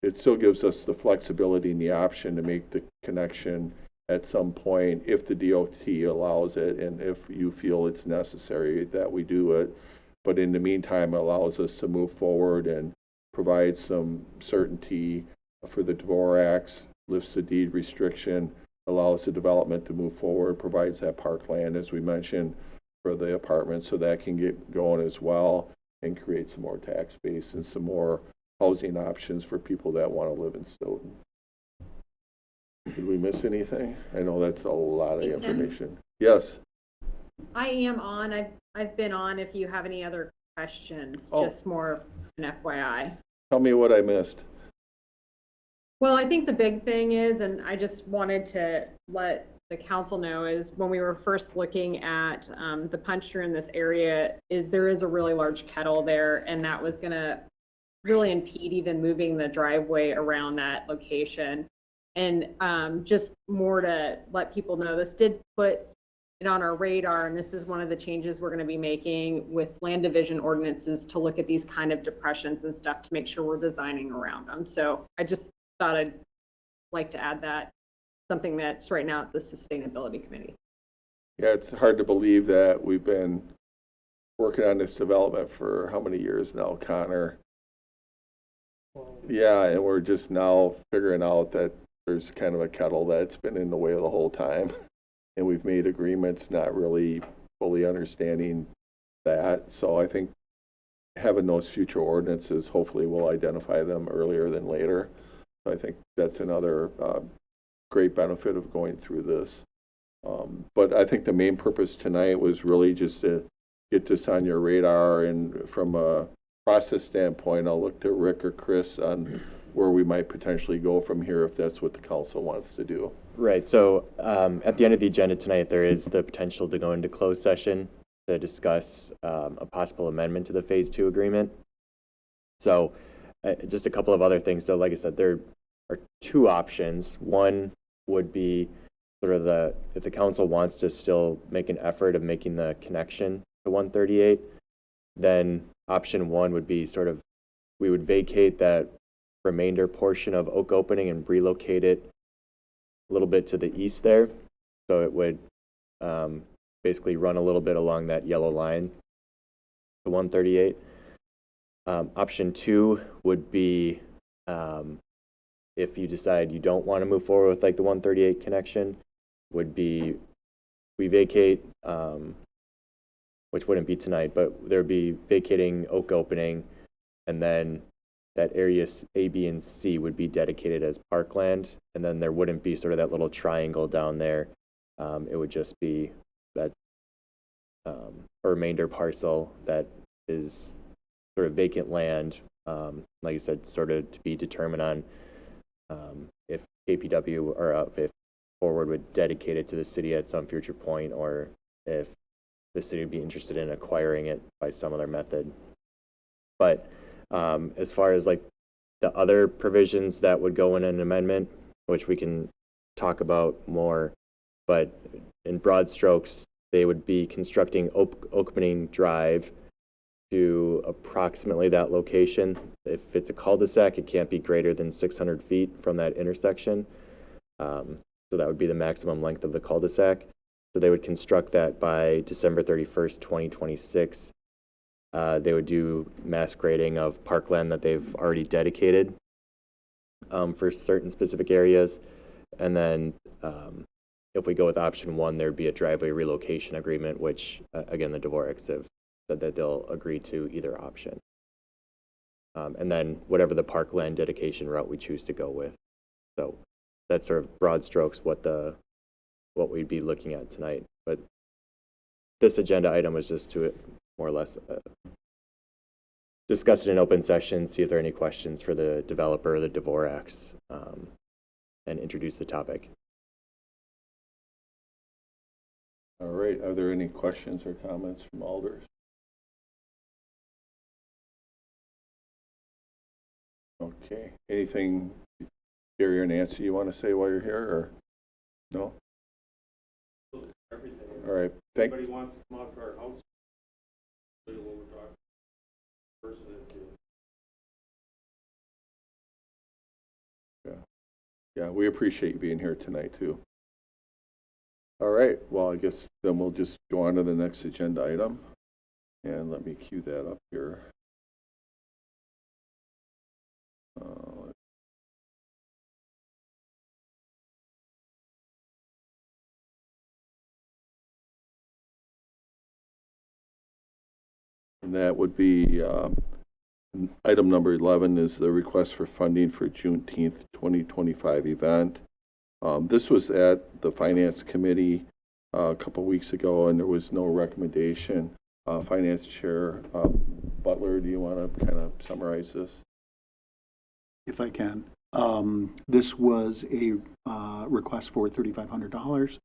it still gives us the flexibility and the option to make the connection at some point if the DOT allows it, and if you feel it's necessary that we do it. But in the meantime, it allows us to move forward and provide some certainty for the Dvorak's, lifts the deed restriction, allows the development to move forward, provides that parkland, as we mentioned, for the apartments, so that can get going as well and create some more tax base and some more housing options for people that want to live in Stoughton. Did we miss anything? I know that's a lot of information. Yes. I am on. I've been on if you have any other questions, just more an FYI. Tell me what I missed. Well, I think the big thing is, and I just wanted to let the council know, is when we were first looking at the puncher in this area, there is a really large kettle there, and that was going to really impede even moving the driveway around that location. And just more to let people know, this did put on our radar, and this is one of the changes we're going to be making with land division ordinances to look at these kind of depressions and stuff to make sure we're designing around them. So I just thought I'd like to add that, something that's right now at the Sustainability Committee. Yeah, it's hard to believe that we've been working on this development for how many years now, Connor? Yeah, and we're just now figuring out that there's kind of a kettle that's been in the way the whole time. And we've made agreements not really fully understanding that. So I think having those future ordinances, hopefully we'll identify them earlier than later. So I think that's another great benefit of going through this. But I think the main purpose tonight was really just to get this on your radar, and from a process standpoint, I'll look to Rick or Chris on where we might potentially go from here if that's what the council wants to do. Right. So at the end of the agenda tonight, there is the potential to go into closed session to discuss a possible amendment to the Phase 2 agreement. So just a couple of other things. So like I said, there are two options. One would be sort of if the council wants to still make an effort of making the connection to 138, then option one would be sort of, we would vacate that remainder portion of Oak Opening and relocate it a little bit to the east there. So it would basically run a little bit along that yellow line to 138. Option two would be if you decide you don't want to move forward with like the 138 connection, would be we vacate, which wouldn't be tonight, but there'd be vacating Oak Opening, and then that areas A, B, and C would be dedicated as parkland, and then there wouldn't be sort of that little triangle down there. It would just be that a remainder parcel that is sort of vacant land, like you said, sort of to be determined on if KPW or if Forward would dedicate it to the city at some future point, or if the city would be interested in acquiring it by some other method. But as far as like the other provisions that would go in an amendment, which we can talk about more, but in broad strokes, they would be constructing Opening Drive to approximately that location. If it's a cul-de-sac, it can't be greater than 600 feet from that intersection. So that would be the maximum length of the cul-de-sac. So they would construct that by December 31st, 2026. They would do mass grading of parkland that they've already dedicated for certain specific areas. And then if we go with option one, there'd be a driveway relocation agreement, which again, the Dvoraks have said that they'll agree to either option. And then whatever the parkland dedication route we choose to go with. So that's sort of broad strokes what we'd be looking at tonight. But this agenda item was just to more or less discuss it in open session, see if there are any questions for the developer, the Dvoraks, and introduce the topic. All right, are there any questions or comments from alders? Okay, anything, Gary or Nancy, you want to say while you're here, or no? Everything. All right, Anybody wants to come out to our house, what we're talking, person that yeah, we appreciate you being here tonight too. All right, well, I guess then we'll just go on to the next agenda item, and let me cue that up here. And that would be item number 11 is the request for funding for Juneteenth 2025 event. This was at the Finance Committee a couple weeks ago, and there was no recommendation. Finance Chair Butler, do you want to kind of summarize this? If I can. This was a request for $3,500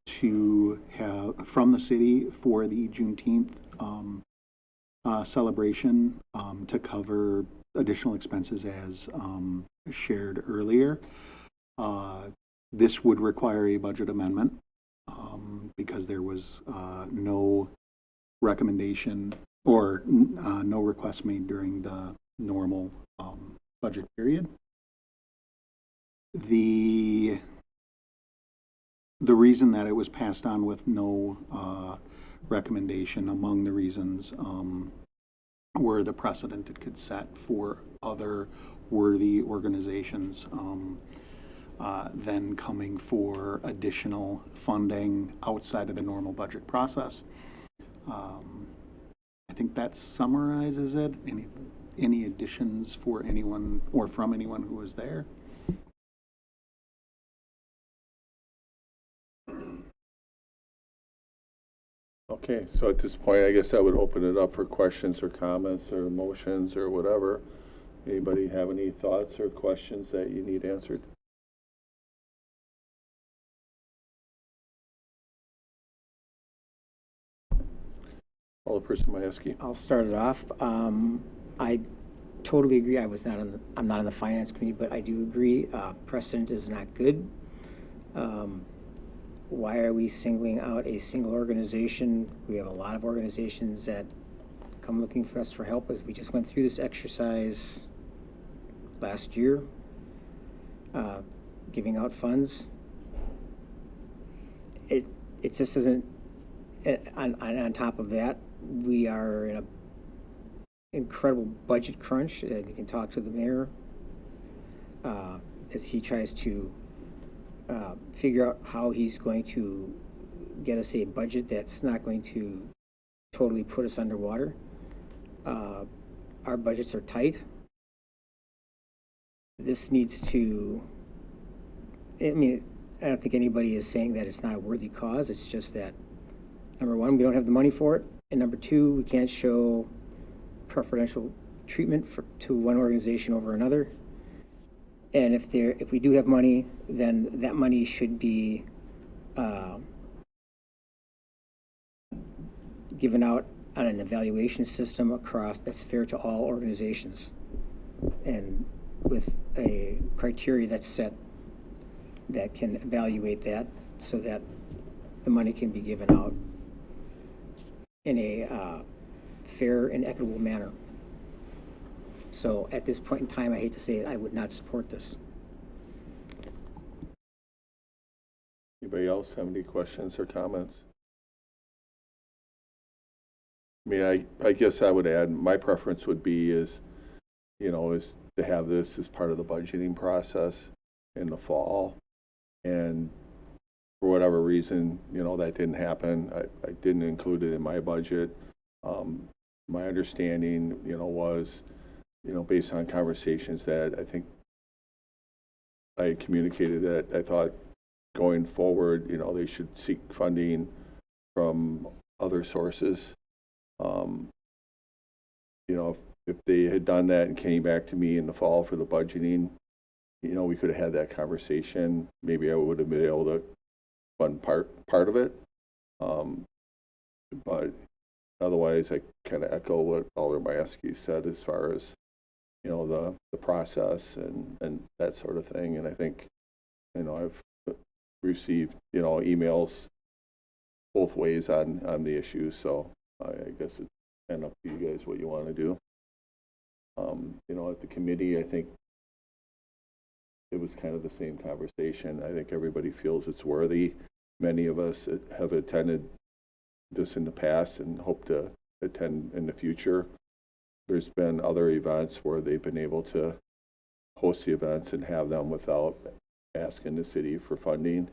to have from the city for the Juneteenth celebration to cover additional expenses as shared earlier. This would require a budget amendment. because there was no recommendation or no request made during the normal budget period. The reason that it was passed on with no recommendation, among the reasons were the precedent it could set for other worthy organizations then coming for additional funding outside of the normal budget process. I think that summarizes it. Any additions for anyone or from anyone who was there? Okay, so at this point, I guess I would open it up for questions or comments or motions or whatever. Anybody have any thoughts or questions that you need answered? Alderperson Majewski. I'll start it off. I totally agree. I'm not on the finance committee, but I do agree. Precedent is not good. Why are we singling out a single organization? We have a lot of organizations that come looking for us for help. As we just went through this exercise last year, giving out funds. It just isn't. On top of that, we are in a incredible budget crunch. You can talk to the mayor as he tries to figure out how he's going to get us a budget that's not going to totally put us underwater. Our budgets are tight. This needs to, I mean, I don't think anybody is saying that it's not a worthy cause. It's just that, number one, we don't have the money for it. And number two, we can't show preferential treatment to one organization over another. And if we do have money, then that money should be given out on an evaluation system across that's fair to all organizations, and with a criteria that's set that can evaluate that so that the money can be given out in a fair and equitable manner. So at this point in time, I hate to say it, I would not support this. Anybody else have any questions or comments? I mean, I guess I would add, my preference would be is to have this as part of the budgeting process in the fall. And for whatever reason, that didn't happen. I didn't include it in my budget. My understanding, was, based on conversations that I think I communicated, that I thought going forward, they should seek funding from other sources. If they had done that and came back to me in the fall for the budgeting, we could have had that conversation. Maybe I would have been able to fund part of it. But otherwise, I kind of echo what Alder Majewski said as far as, the process and that sort of thing. And I think, I've received, emails both ways on the issue. So I guess it's kind of up to you guys what you want to do. At the committee, I think it was kind of the same conversation. I think everybody feels it's worthy. Many of us have attended this in the past and hope to attend in the future. There's been other events where they've been able to host the events and have them without asking the city for funding.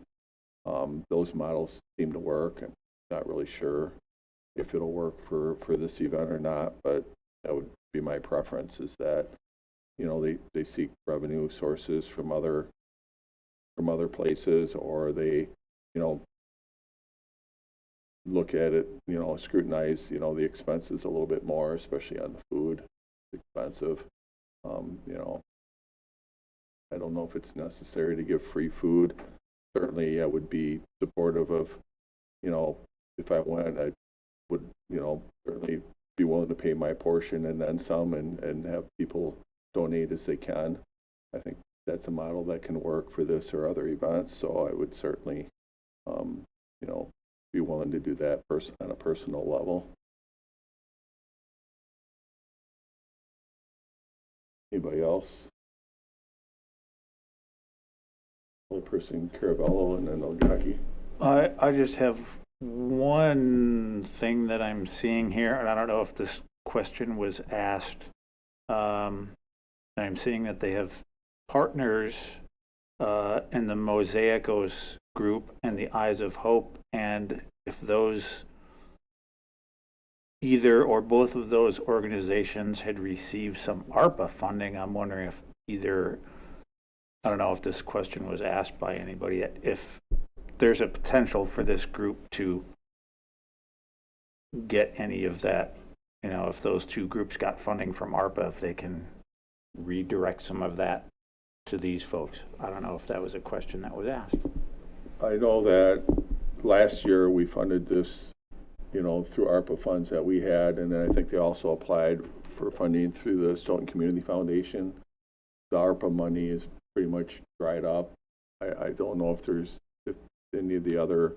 Those models seem to work. I'm not really sure if it'll work for this event or not, but that would be my preference, is that they seek revenue sources from other places, or they look at it, scrutinize the expenses a little bit more, especially on the food. It's expensive. I don't know if it's necessary to give free food. Certainly I would be supportive of, if I went, I would certainly be willing to pay my portion and then some, and have people donate as they can. I think that's a model that can work for this or other events. So I would certainly be willing to do that on a personal level. Anybody else? Only person, Caravello, and then Ogaki. I just have one thing that I'm seeing here, and I don't know if this question was asked. I'm seeing that they have partners in the Mosaicos group and the Eyes of Hope, and if those either or both of those organizations had received some ARPA funding, I'm wondering if either, I don't know if this question was asked by anybody, if there's a potential for this group to get any of that, you know, if those two groups got funding from ARPA, if they can redirect some of that to these folks. I don't know if that was a question that was asked. I know that last year we funded this, you know, through ARPA funds that we had, and then I think they also applied for funding through the Stoughton Community Foundation. The ARPA money is pretty much dried up. I don't know if any of the other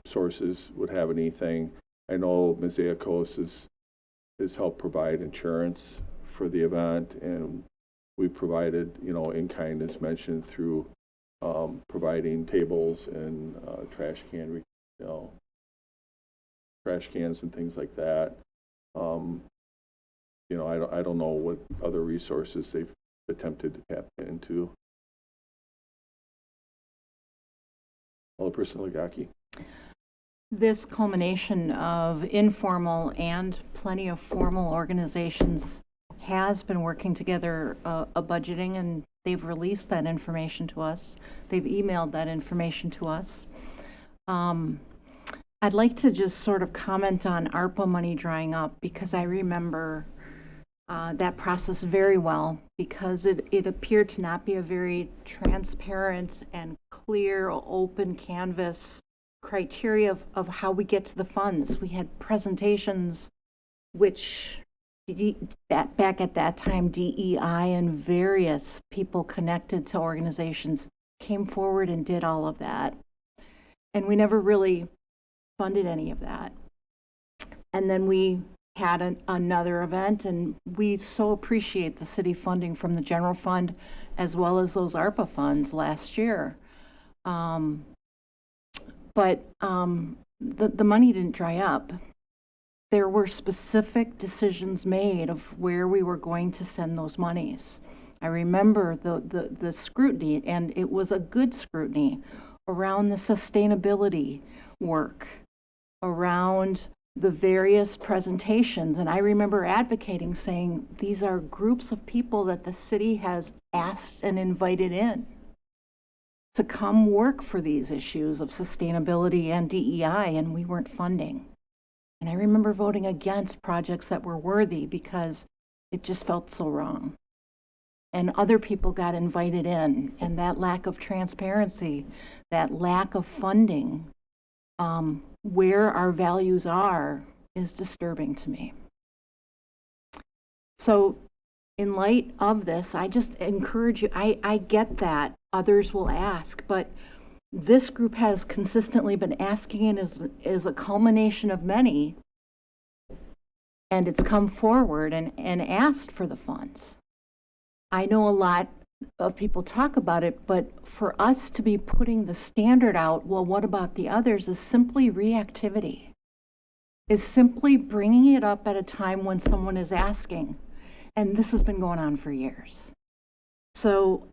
sources would have anything. I know Mosaicos has helped provide insurance for the event, and we provided, you know, in kind as mentioned through providing tables and trash cans and things like that. You know, I don't know what other resources they've attempted to tap into. Alderperson Legaki. This culmination of informal and plenty of formal organizations has been working together a budgeting, and they've released that information to us. They've emailed that information to us. I'd like to just sort of comment on ARPA money drying up, because I remember that process very well, because it appeared to not be a very transparent and clear, open canvas criteria of how we get to the funds. We had presentations which back at that time, DEI and various people connected to organizations came forward and did all of that. And we never really funded any of that. And then we had another event, and we so appreciate the city funding from the general fund as well as those ARPA funds last year. But the money didn't dry up. There were specific decisions made of where we were going to send those monies. I remember the scrutiny, and it was a good scrutiny around the sustainability work, around the various presentations. And I remember advocating, saying, these are groups of people that the city has asked and invited in to come work for these issues of sustainability and DEI, and we weren't funding. And I remember voting against projects that were worthy because it just felt so wrong. And other people got invited in, and that lack of transparency, that lack of funding, where our values are, is disturbing to me. So in light of this, I just encourage you, I get that others will ask, but this group has consistently been asking, and is a culmination of many, and it's come forward and asked for the funds. I know a lot of people talk about it, but for us to be putting the standard out, well, what about the others, is simply reactivity, is simply bringing it up at a time when someone is asking. And this has been going on for years. So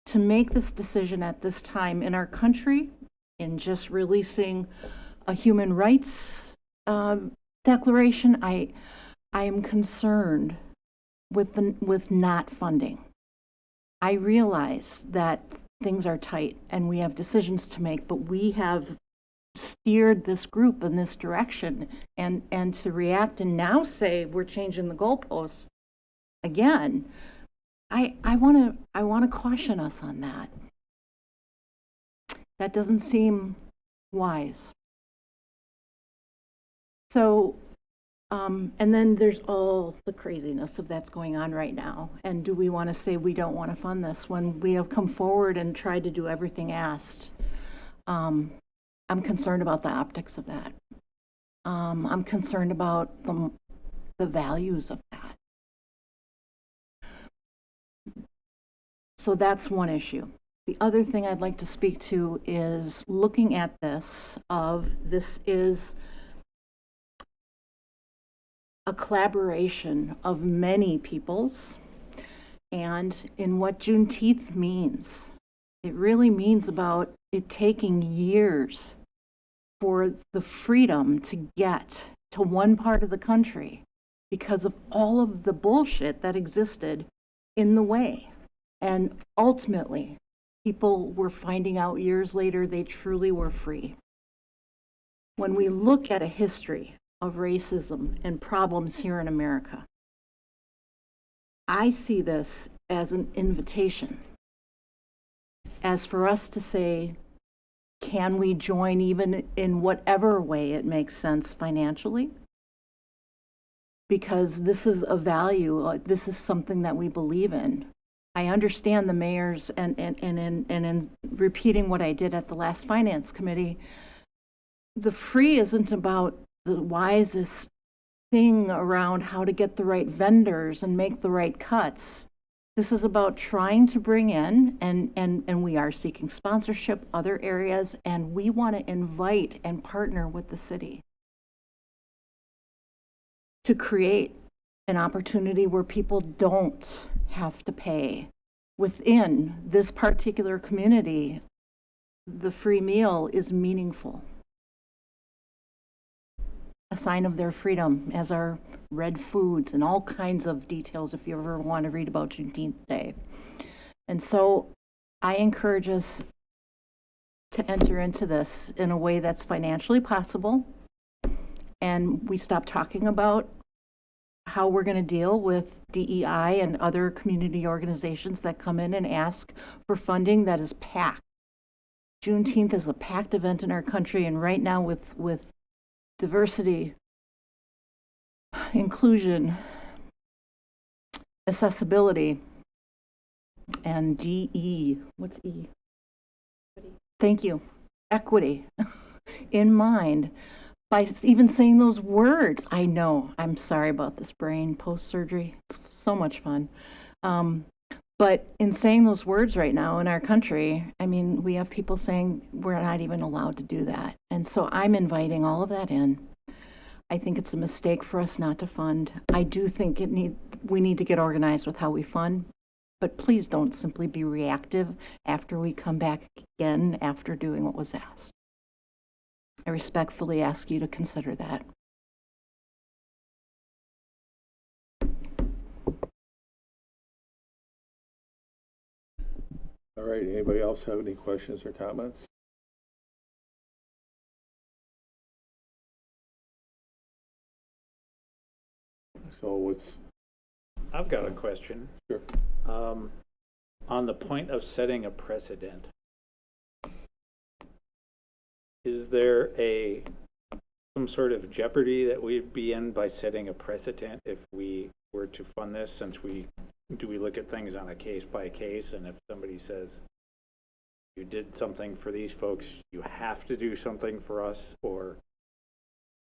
to make this decision at this time in our country, in just releasing a human rights declaration, I am concerned with not funding. I realize that things are tight and we have decisions to make, but we have steered this group in this direction, and to react and now say we're changing the goalposts again, I want to caution us on that. That doesn't seem wise. So, and then there's all the craziness of that's going on right now. And do we want to say we don't want to fund this when we have come forward and tried to do everything asked? I'm concerned about the optics of that. I'm concerned about the values of that. So that's one issue. The other thing I'd like to speak to is looking at this is a collaboration of many peoples, and in what Juneteenth means. It really means about it taking years for the freedom to get to one part of the country because of all of the bullshit that existed in the way. And ultimately, people were finding out years later they truly were free. When we look at a history of racism and problems here in America, I see this as an invitation, as for us to say, can we join even in whatever way it makes sense financially? Because this is a value, this is something that we believe in. I understand the mayor's, and in repeating what I did at the last finance committee, the free isn't about the wisest thing around how to get the right vendors and make the right cuts. This is about trying to bring in, and we are seeking sponsorship, other areas, and we want to invite and partner with the city to create an opportunity where people don't have to pay. Within this particular community, the free meal is meaningful. A sign of their freedom, as are red foods and all kinds of details if you ever want to read about Juneteenth Day. And so I encourage us to enter into this in a way that's financially possible, and we stop talking about how we're going to deal with DEI and other community organizations that come in and ask for funding that is packed. Juneteenth is a packed event in our country, and right now with diversity, inclusion, accessibility, and DE, what's E? Thank you, equity in mind. By even saying those words, I know, I'm sorry about this brain post-surgery, it's so much fun. But in saying those words right now in our country, I mean, we have people saying we're not even allowed to do that. And so I'm inviting all of that in. I think it's a mistake for us not to fund. I do think we need to get organized with how we fund, but please don't simply be reactive after we come back again after doing what was asked. I respectfully ask you to consider that. All right, anybody else have any questions or comments? So I've got a question. Sure. On the point of setting a precedent, is there some sort of jeopardy that we'd be in by setting a precedent if we were to fund this, since do we look at things on a case by case, and if somebody says you did something for these folks, you have to do something for us? Or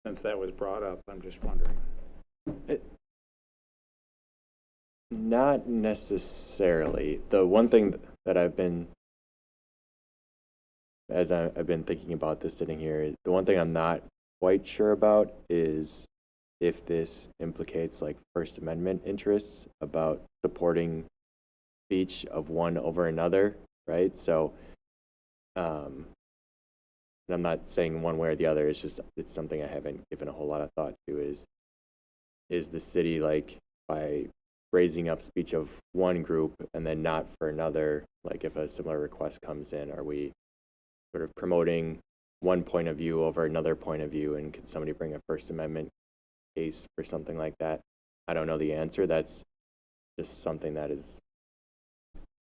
since that was brought up, I'm just wondering. Not necessarily. The one thing that I've been thinking about this sitting here, the one thing I'm not quite sure about is if this implicates like First Amendment interests about supporting speech of one over another, right? So, and I'm not saying one way or the other, it's something I haven't given a whole lot of thought to, is the city, like, by raising up speech of one group and then not for another, like if a similar request comes in, are we sort of promoting one point of view over another point of view, and can somebody bring a First Amendment case for something like that? I don't know the answer. That's just something that has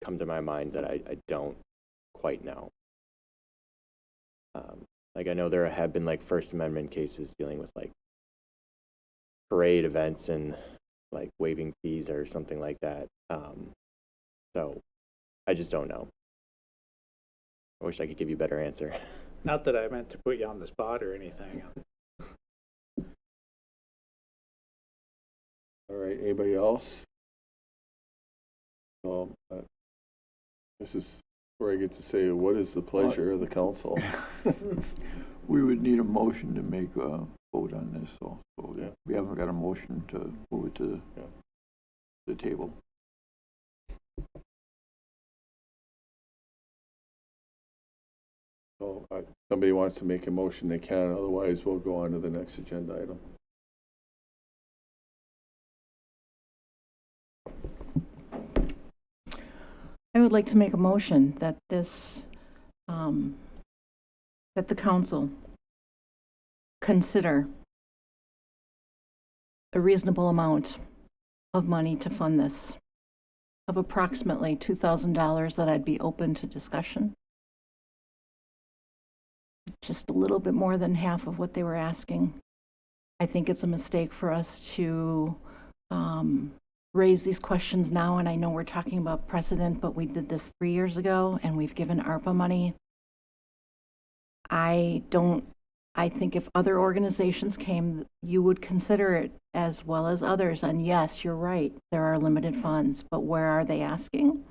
come to my mind that I don't quite know. Like I know there have been like First Amendment cases dealing with like parade events and like waiving fees or something like that. So I just don't know. I wish I could give you a better answer. Not that I meant to put you on the spot or anything. All right, anybody else? This is where I get to say, what is the pleasure of the council? We would need a motion to make a vote on this, so Yeah. we haven't got a motion to move it to the table. So somebody wants to make a motion, they can, otherwise we'll go on to the next agenda item. I would like to make a motion that this, that the council consider a reasonable amount of money to fund this, of approximately $2,000 that I'd be open to discussion. Just a little bit more than half of what they were asking. I think it's a mistake for us to raise these questions now, and I know we're talking about precedent, but we did this 3 years ago, and we've given ARPA money. I think if other organizations came, you would consider it as well as others, and yes, you're right, there are limited funds, but where are they asking?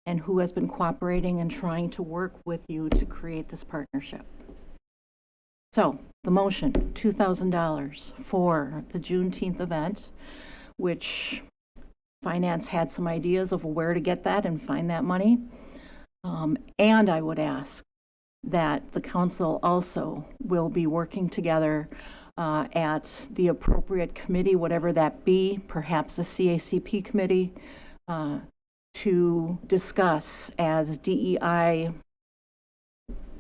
And who has been cooperating and trying to work with you to create this partnership? So, the motion, $2,000 for the Juneteenth event, which Finance had some ideas of where to get that and find that money. And I would ask that the council also will be working together at the appropriate committee, whatever that be, perhaps a CACP committee, to discuss as DEI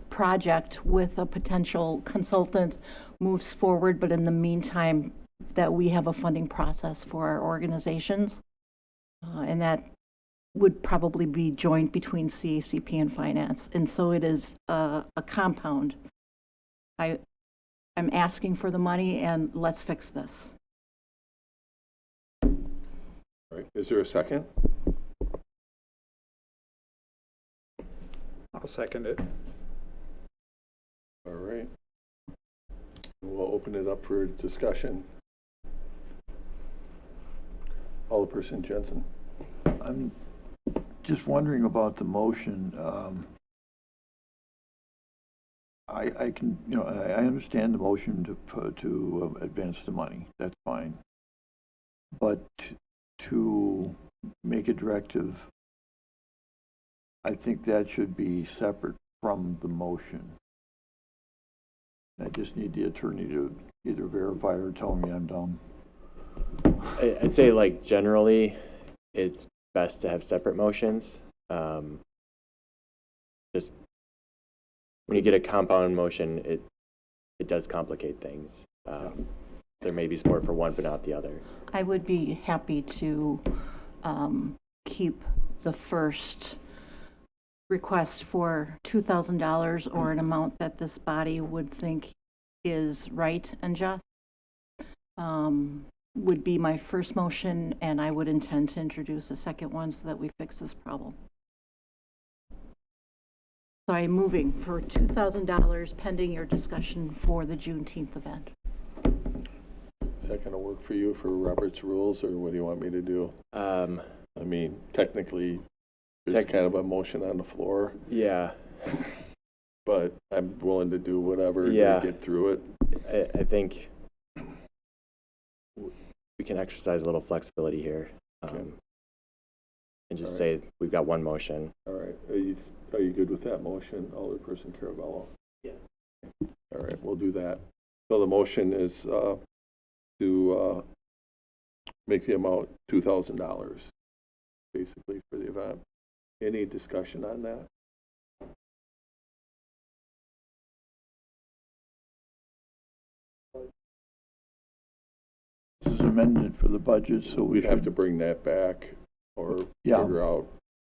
project with a potential consultant moves forward, but in the meantime, that we have a funding process for our organizations. And that would probably be joint between CACP and Finance. And so it is a compound. I'm asking for the money, and let's fix this. All right, is there a second? I'll second it. All right. We'll open it up for discussion. Alderperson Jensen. I'm just wondering about the motion. I can, I understand the motion to advance the money. That's fine. But to make a directive, I think that should be separate from the motion. I just need the attorney to either verify or tell me I'm dumb. I'd say, like, generally, it's best to have separate motions. Just when you get a compound motion, it does complicate things. There may be support for one, but not the other. I would be happy to keep the first request for $2,000 or an amount that this body would think is right and just. Would be my first motion, and I would intend to introduce a second one so that we fix this problem. So I'm moving for $2,000 pending your discussion for the Juneteenth event. Is that going to work for you for Robert's rules, or what do you want me to do? I mean, technically, there's kind of a motion on the floor. Yeah. But I'm willing to do whatever to get through it. I think we can exercise a little flexibility here, and just say we've got one motion. All right. Are you good with that motion, Alderperson Caravello? Yeah. All right, we'll do that. So the motion is to make the amount $2,000, basically, for the event. Any discussion on that? This is amendment for the budget, so We'd have to bring that back or figure out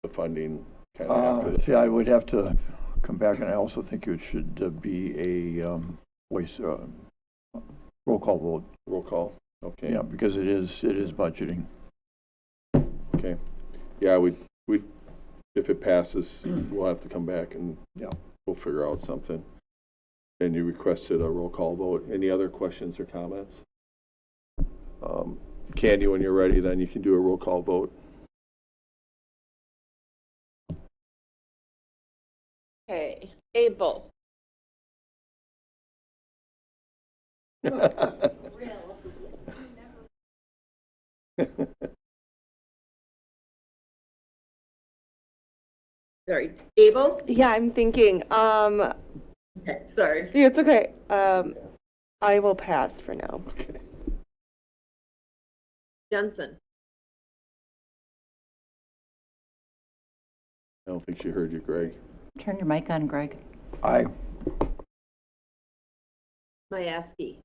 the funding kind of after the see, I would have to come back, and I also think it should be a roll call vote. Roll call. Okay. Yeah, because it is budgeting. Okay. Yeah, we if it passes, we'll have to come back and we'll figure out something. And you requested a roll call vote. Any other questions or comments? Candy, when you're ready, then you can do a roll call vote. Okay, Abel. Sorry, Abel? Yeah, I'm thinking. Okay, sorry. Yeah, it's okay. I will pass for now. Okay. Jensen. I don't think she heard you, Greg. Turn your mic on, Greg. Aye. Mayaski.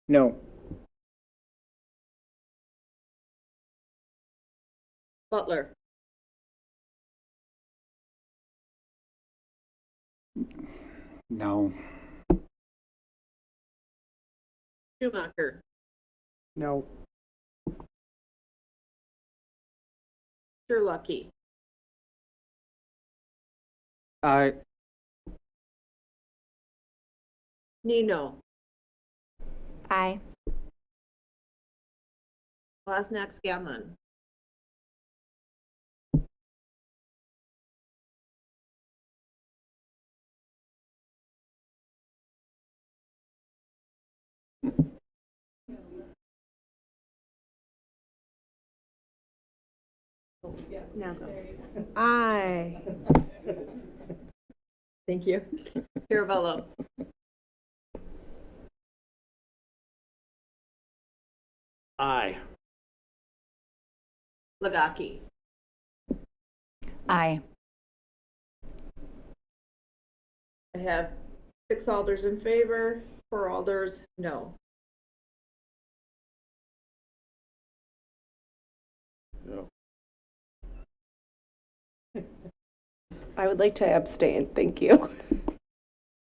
No. Butler. No. Schumacher. No. Sherlucky. Aye. Nino. Aye. Wozniak Scanlon. Now go. Aye. Thank you. Caravello. Aye. Lagaki. Aye. I have 6 alders in favor, 4 alders no. Yeah. I would like to abstain. Thank you.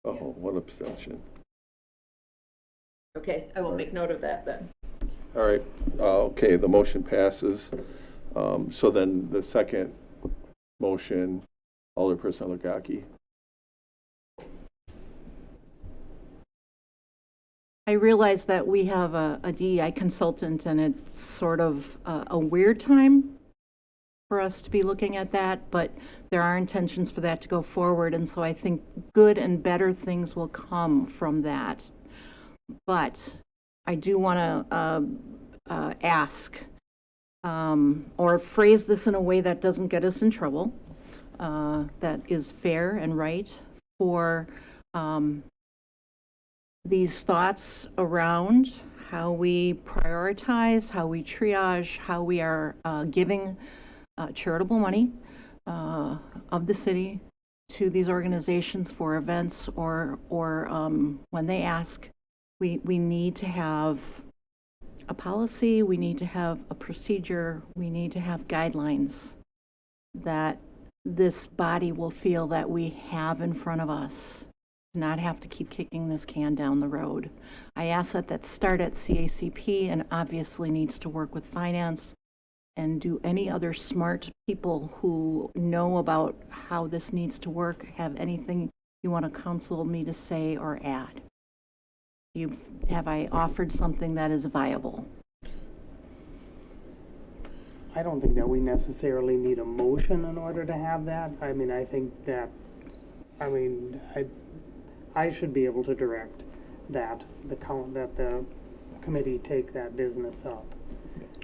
Oh, one abstention. Okay, I will make note of that then. All right. Okay, the motion passes. So then the second motion, Alderperson Lagaki. I realize that we have a DEI consultant, and it's sort of a weird time for us to be looking at that, but there are intentions for that to go forward, and so I think good and better things will come from that. But I do want to ask, or phrase this in a way that doesn't get us in trouble, that is fair and right, for these thoughts around how we prioritize, how we triage, how we are giving charitable money of the city to these organizations for events or when they ask. We need to have a policy, we need to have a procedure, we need to have guidelines that this body will feel that we have in front of us, not have to keep kicking this can down the road. I ask that start at CACP and obviously needs to work with finance and do any other smart people who know about how this needs to work have anything you want to counsel me to say or add. Have I offered something that is viable? I don't think that we necessarily need a motion in order to have that. I mean, I think that, I should be able to direct that the committee take that business up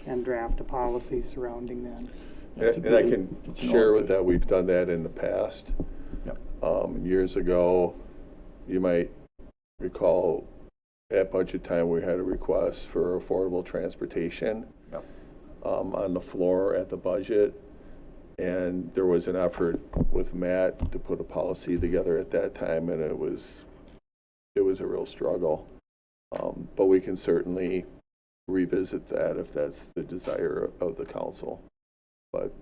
and draft a policy surrounding that. And I can share with that, we've done that in the past. Yep. Years ago, you might recall at budget time, we had a request for affordable transportation. Yep. On the floor at the budget. And there was an effort with Matt to put a policy together at that time, and it was a real struggle. But we can certainly revisit that if that's the desire of the council. But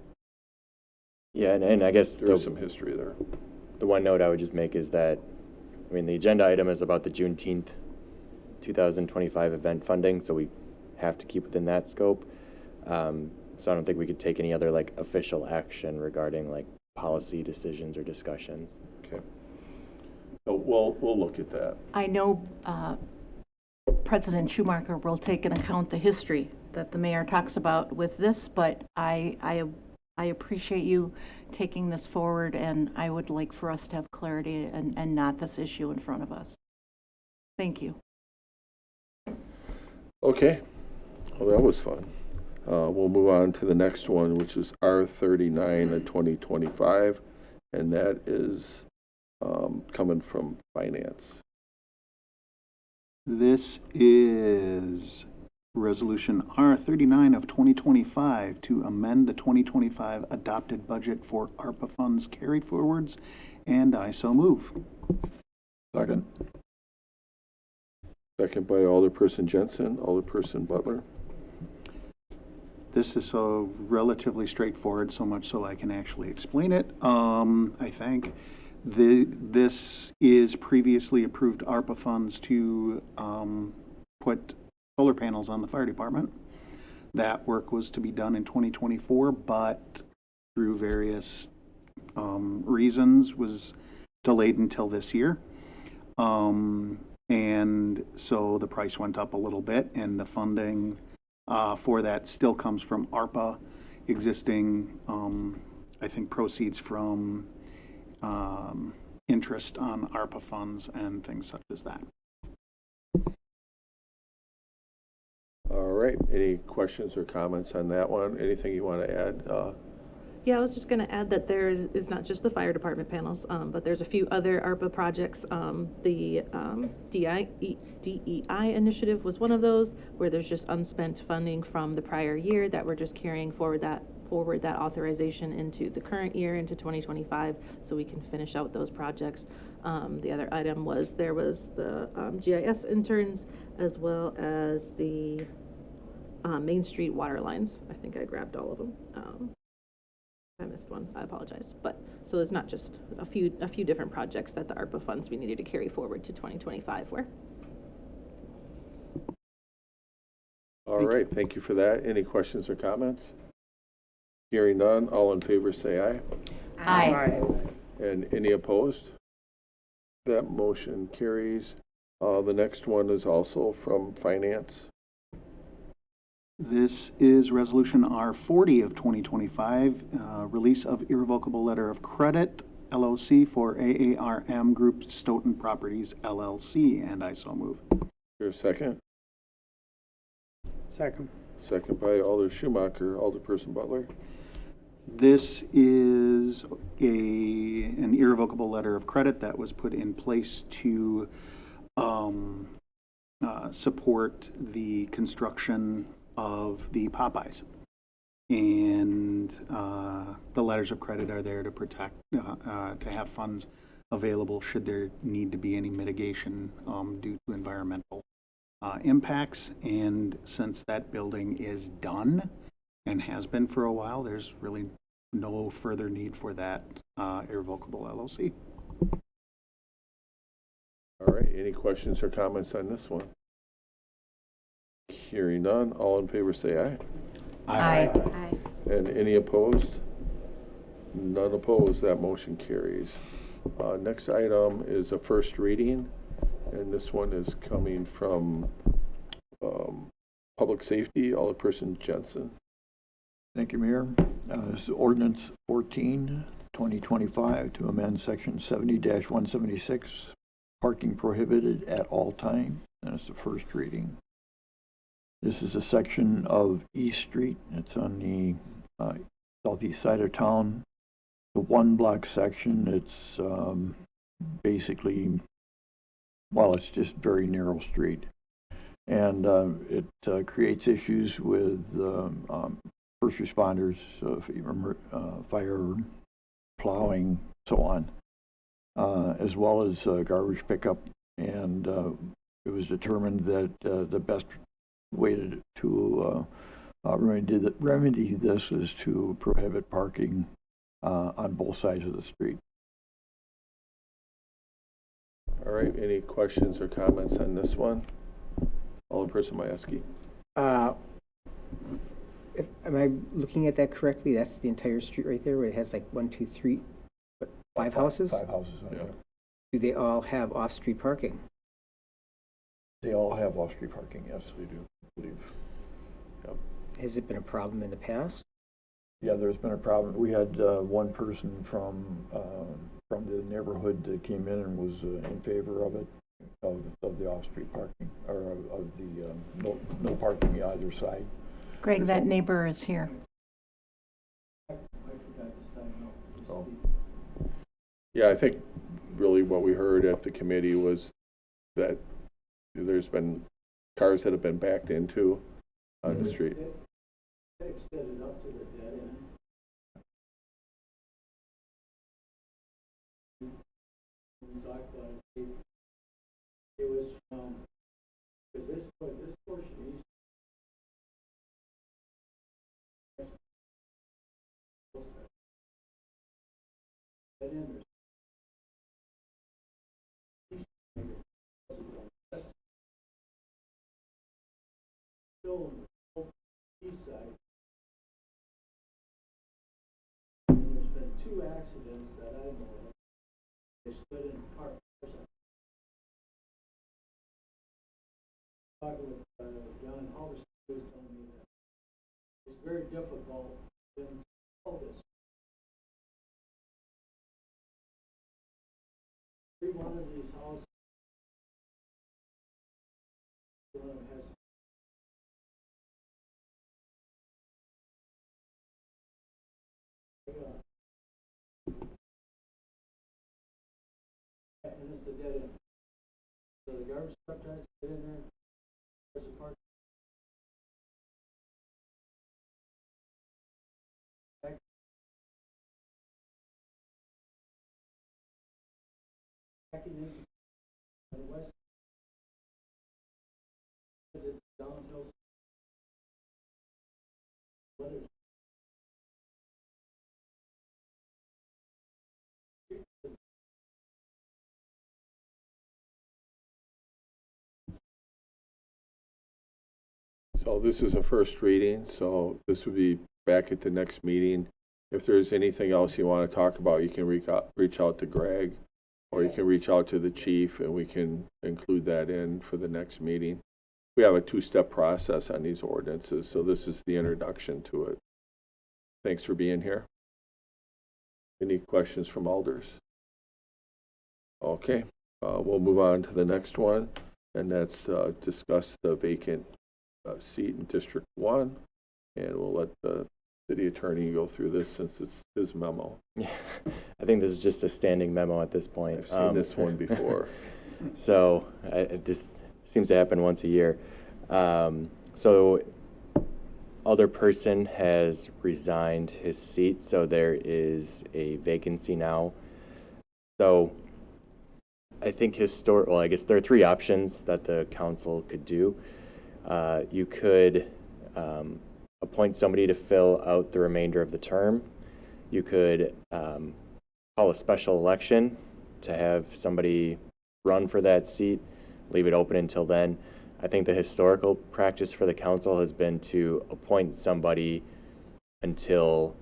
Yeah, and I guess there's some history there. the one note I would just make is that, I mean, the agenda item is about the Juneteenth 2025 event funding, so we have to keep within that scope. So I don't think we could take any other like official action regarding like policy decisions or discussions. Okay. We'll look at that. I know President Schumacher will take into account the history that the mayor talks about with this, but I appreciate you taking this forward, and I would like for us to have clarity and not this issue in front of us. Thank you. Okay, well, that was fun. We'll move on to the next one, which is R39 of 2025, and that is coming from finance. This is Resolution R39 of 2025 to amend the 2025 adopted budget for ARPA funds carry forwards, and I so move. Second. Second by Alderperson Jensen, Alderperson Butler. This is so relatively straightforward, so much so I can actually explain it. I think this is previously approved ARPA funds to put solar panels on the fire department. That work was to be done in 2024, but through various reasons was delayed until this year. And so the price went up a little bit, and the funding for that still comes from ARPA existing, I think, proceeds from interest on ARPA funds and things such as that. All right, any questions or comments on that one? Anything you want to add? Yeah, I was just going to add that there is not just the fire department panels, but there's a few other ARPA projects. The DEI initiative was one of those, where there's just unspent funding from the prior year that we're just carrying forward that authorization into the current year, into 2025, so we can finish out those projects. The other item was there was the GIS interns, as well as the Main Street water lines. I think I grabbed all of them. If I missed one, I apologize. But so there's not just a few different projects that the ARPA funds we needed to carry forward to 2025 were. All right, thank you for that. Any questions or comments? Hearing none, all in favor say aye. Aye. And any opposed? That motion carries. The next one is also from finance. This is Resolution R40 of 2025, release of irrevocable letter of credit, LLC, for AARM Group Stoughton Properties, LLC, and I so move. Your second? Second. Second by Alder Schumacher, Alderperson Butler. This is an irrevocable letter of credit that was put in place to support the construction of the Popeyes. And the letters of credit are there to protect, to have funds available should there need to be any mitigation due to environmental impacts. And since that building is done and has been for a while, there's really no further need for that irrevocable LLC. All right, any questions or comments on this one? Hearing none, all in favor say aye. Aye. And any opposed? None opposed, that motion carries. Next item is a first reading, and this one is coming from Public Safety, Alderperson Jensen. Thank you, Mayor. This is Ordinance 14, 2025, to amend Section 70-176, parking prohibited at all times, and it's the first reading. This is a section of East Street. It's on the southeast side of town. The one block section, it's basically, well, it's just very narrow street. And it creates issues with first responders, fire, plowing, so on, as well as garbage pickup. And it was determined that the best way to remedy this is to prohibit parking on both sides of the street. All right, any questions or comments on this one? Alderperson Majewski. Am I looking at that correctly? That's the entire street right there where it has like 1, 2, 3, 5 houses? 5 houses. Yeah. do they all have off-street parking? They all have off-street parking, yes, they do, I believe. Yep. Has it been a problem in the past? Yeah, there's been a problem. We had one person from the neighborhood that came in and was in favor of it, of the off-street parking, or of the no parking either side. Greg, that neighbor is here. So, Yeah, I think really what we heard at the committee was that there's been cars that have been backed into on the street. They extended up to the dead end. When we talked about it, it was because this portion east. Dead end. Still on the east side. And there's been 2 accidents that I know of. They stood in the park. Talking with John Halverson, he was telling me that it's very difficult for them to solve this. Every one of these houses, one of them has and it's the dead end. So the garbage truck tries to get in there. There's a park. Backing into the west. Because it's downhill. What is So this is a first reading, so this would be back at the next meeting. If there's anything else you want to talk about, you can reach out to Greg, or you can reach out to the chief, and we can include that in for the next meeting. We have a 2-step process on these ordinances, so this is the introduction to it. Thanks for being here. Any questions from alders? Okay, we'll move on to the next one, and that's discuss the vacant seat in District 1, and we'll let the city attorney go through this since it's his memo. Yeah, I think this is just a standing memo at this point. I've seen this one before. So this seems to happen once a year. So other person has resigned his seat, so there is a vacancy now. So I think I guess there are 3 options that the council could do. You could appoint somebody to fill out the remainder of the term. You could call a special election to have somebody run for that seat, leave it open until then. I think the historical practice for the council has been to appoint somebody until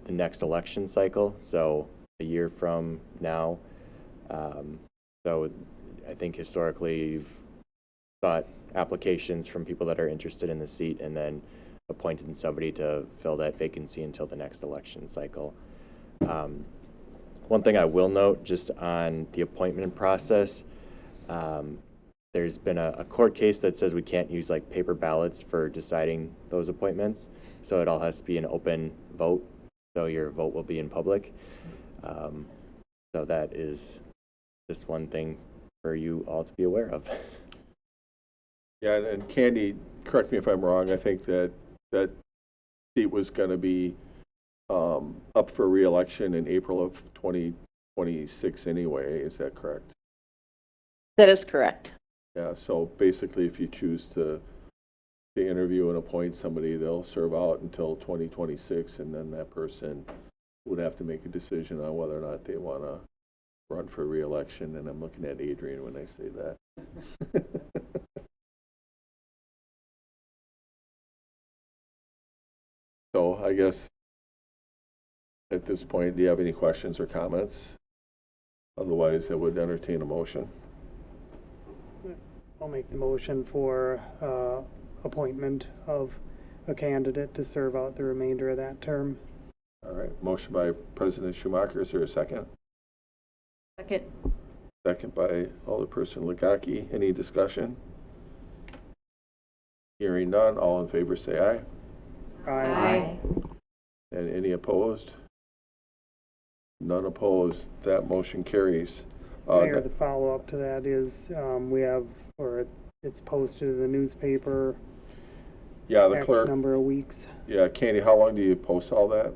the next election cycle, so a year from now. So I think historically you've got applications from people that are interested in the seat and then appointed somebody to fill that vacancy until the next election cycle. One thing I will note just on the appointment process, there's been a court case that says we can't use like paper ballots for deciding those appointments. So it all has to be an open vote. So your vote will be in public. So that is just one thing for you all to be aware of. Yeah, and Candy, correct me if I'm wrong, I think that seat was going to be up for re-election in April of 2026 anyway, is that correct? That is correct. Yeah, so basically if you choose to interview and appoint somebody, they'll serve out until 2026, and then that person would have to make a decision on whether or not they want to run for re-election, and I'm looking at Adrian when I say that. So I guess at this point, do you have any questions or comments? Otherwise, I would entertain a motion. I'll make the motion for appointment of a candidate to serve out the remainder of that term. All right, motion by President Schumacher. Is there a second? Second. Second by Alderperson Legaki. Any discussion? Hearing none, all in favor say aye. Aye. And any opposed? None opposed. That motion carries. Mayor, the follow-up to that is we have, or it's posted in the newspaper Yeah, the X clerk. number of weeks. Yeah, Candy, how long do you post all that?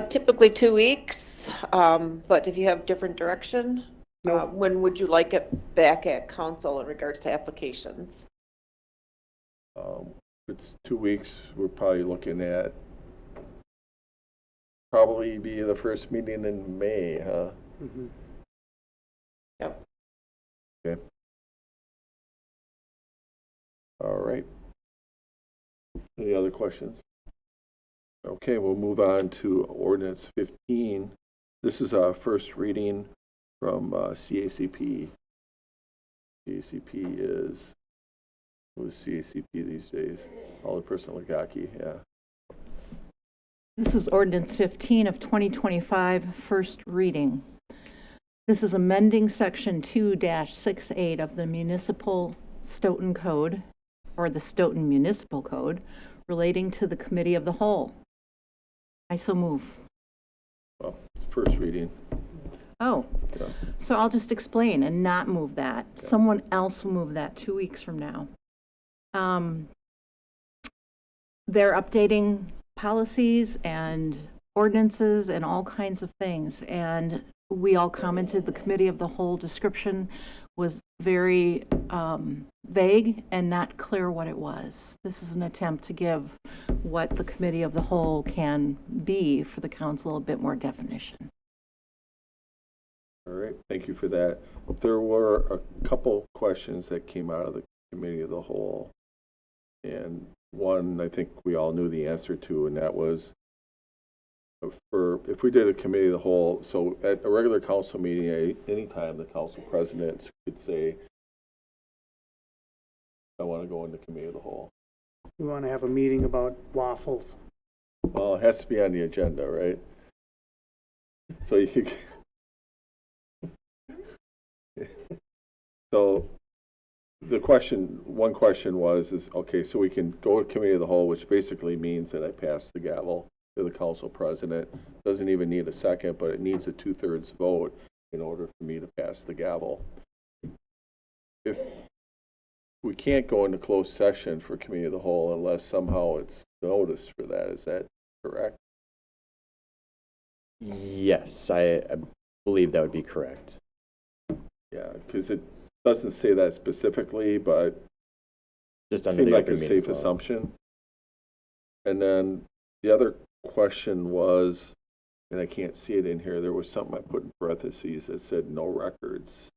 Typically 2 weeks, but if you have different direction, Nope. when would you like it back at council in regards to applications? If it's 2 weeks, we're probably looking at probably be the first meeting in May, huh? Mhm. Yep. Okay. All right. Any other questions? Okay, we'll move on to ordinance 15. This is our first reading from CACP. CACP is, who's CACP these days? Alderperson Legaki, yeah. This is ordinance 15 of 2025, first reading. This is amending section 2-68 of the municipal Stoughton Code, or the Stoughton Municipal Code, relating to the Committee of the Whole. I so move. Well, it's first reading. Oh, Yeah. so I'll just explain and not move that. Yeah. Someone else will move that 2 weeks from now. They're updating policies and ordinances and all kinds of things. And we all commented the Committee of the Whole description was very vague and not clear what it was. This is an attempt to give what the Committee of the Whole can be for the council a bit more definition. All right, thank you for that. There were a couple questions that came out of the Committee of the Whole. And one I think we all knew the answer to, and that was if we did a Committee of the Whole, so at a regular council meeting, anytime the council president could say, I want to go into Committee of the Whole. We want to have a meeting about waffles. Well, it has to be on the agenda, right? So you could. So one question was, okay, so we can go to Committee of the Whole, which basically means that I pass the gavel to the council president. Doesn't even need a second, but it needs a 2/3 vote in order for me to pass the gavel. If we can't go into closed session for Committee of the Whole unless somehow it's noticed for that, is that correct? Yes, I believe that would be correct. Yeah, because it doesn't say that specifically, but Just it under seemed the like open a safe meetings law. assumption. And then the other question was, and I can't see it in here, there was something I put in parentheses that said no records.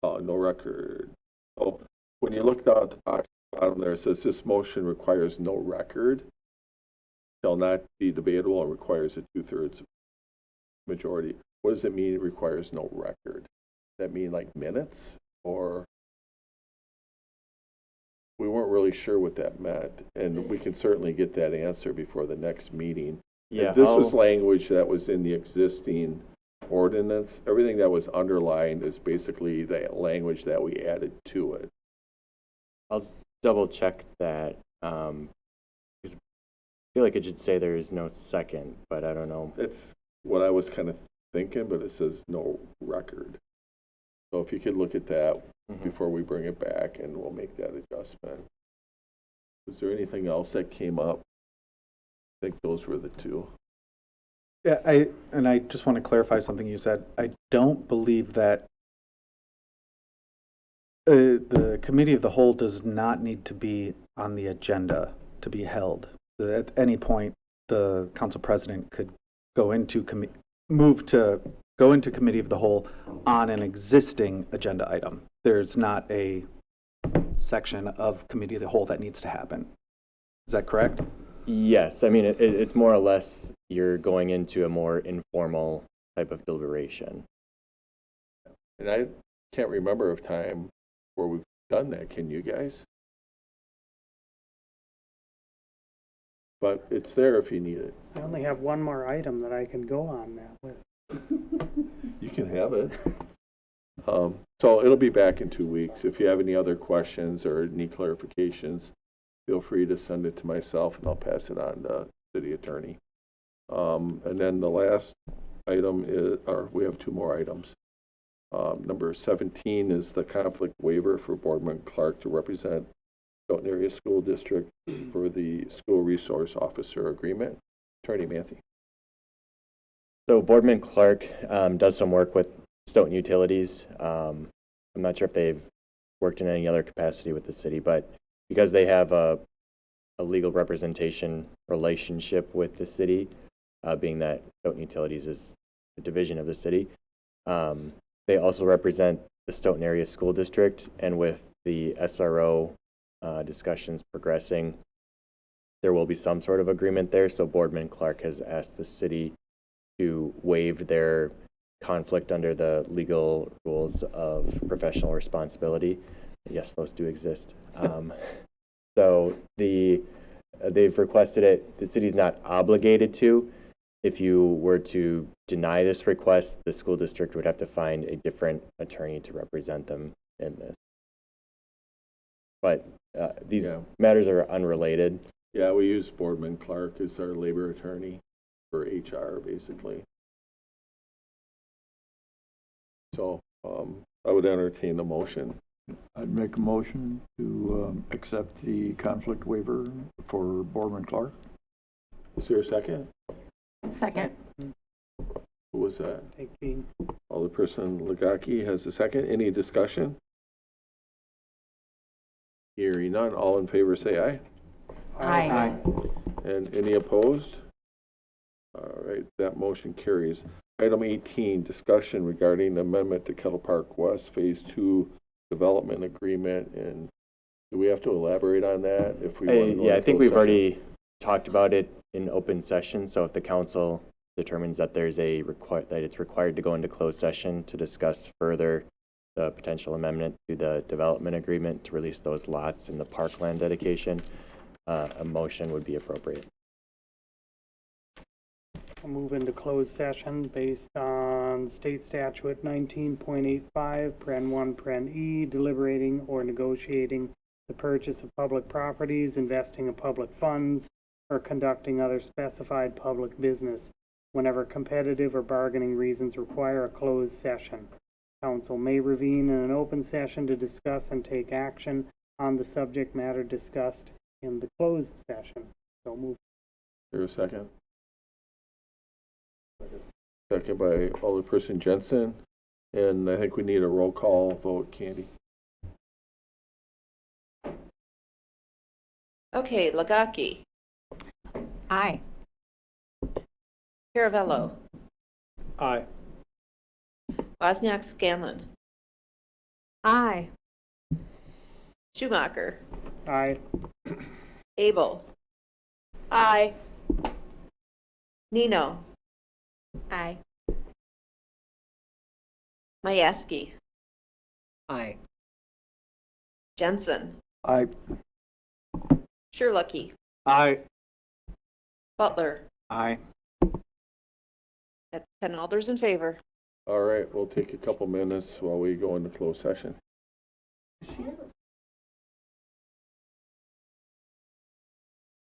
No record. Oh, when you look down at the bottom there, it says this motion requires no record, shall not be debatable, and requires a 2/3 majority. What does it mean it requires no record? Does that mean like minutes, or? We weren't really sure what that meant, and we can certainly get that answer before the next meeting. Yeah, And this was I'll- language that was in the existing ordinance. Everything that was underlined is basically the language that we added to it. I'll double check that. 'Cause I feel like it should say there is no second, but I don't know. That's what I was kind of thinking, but it says no record. So if you could look at that before we bring it back, and we'll make that adjustment. Was there anything else that came up? I think those were the two. Yeah, I just want to clarify something you said. I don't believe that the Committee of the Whole does not need to be on the agenda to be held. At any point, the council president could go into go into Committee of the Whole on an existing agenda item. There's not a section of Committee of the Whole that needs to happen. Is that correct? Yes, I mean, it's more or less you're going into a more informal type of deliberation. And I can't remember a time where we've done that, can you guys? But it's there if you need it. I only have one more item that I can go on that with. You can have it. So it'll be back in 2 weeks. If you have any other questions or any clarifications, feel free to send it to myself and I'll pass it on to city attorney. And then the last item is, or we have 2 more items. Number 17 is the conflict waiver for Boardman Clark to represent Stoughton Area School District for the School Resource Officer Agreement. Attorney Matthew. So Boardman Clark does some work with Stoughton Utilities. I'm not sure if they've worked in any other capacity with the city, but because they have a legal representation relationship with the city, being that Stoughton Utilities is a division of the city, they also represent the Stoughton Area School District, and with the SRO discussions progressing, there will be some sort of agreement there. So Boardman Clark has asked the city to waive their conflict under the legal rules of professional responsibility. Yes, those do exist. So they've requested it. The city's not obligated to. If you were to deny this request, the school district would have to find a different attorney to represent them in this. But these matters are unrelated. Yeah, we use Boardman Clark as our labor attorney for HR, basically. So I would entertain a motion. I'd make a motion to accept the conflict waiver for Boardman Clark. Is there a second? Second. Who was that? Take Gene. Alderperson Legaki has a second. Any discussion? Hearing none, all in favor say aye. Aye. And any opposed? All right, that motion carries. Item 18, discussion regarding amendment to Kettle Park West Phase 2 development agreement. And do we have to elaborate on that if we want to go Yeah, I into think closed we've session? already talked about it in open session. So if the council determines that there's that it's required to go into closed session to discuss further the potential amendment to the development agreement to release those lots in the parkland dedication, a motion would be appropriate. I'll move into closed session based on state statute 19.85, paren 1, paren E, deliberating or negotiating the purchase of public properties, investing in public funds, or conducting other specified public business whenever competitive or bargaining reasons require a closed session. Council may convene in an open session to discuss and take action on the subject matter discussed in the closed session. So move. Here a second. Second by Alderperson Jensen. And I think we need a roll call vote, Candy. Okay, Legaki, Aye. Caravello, Aye. Wozniak Scanlon, Aye. Schumacher, Aye. Abel, Aye. Nino, Aye. Mayeski, Aye. Jensen, Aye. Sherlucky, Aye. Butler. Aye. That's 10 alders in favor. All right, we'll take a couple minutes while we go into closed session.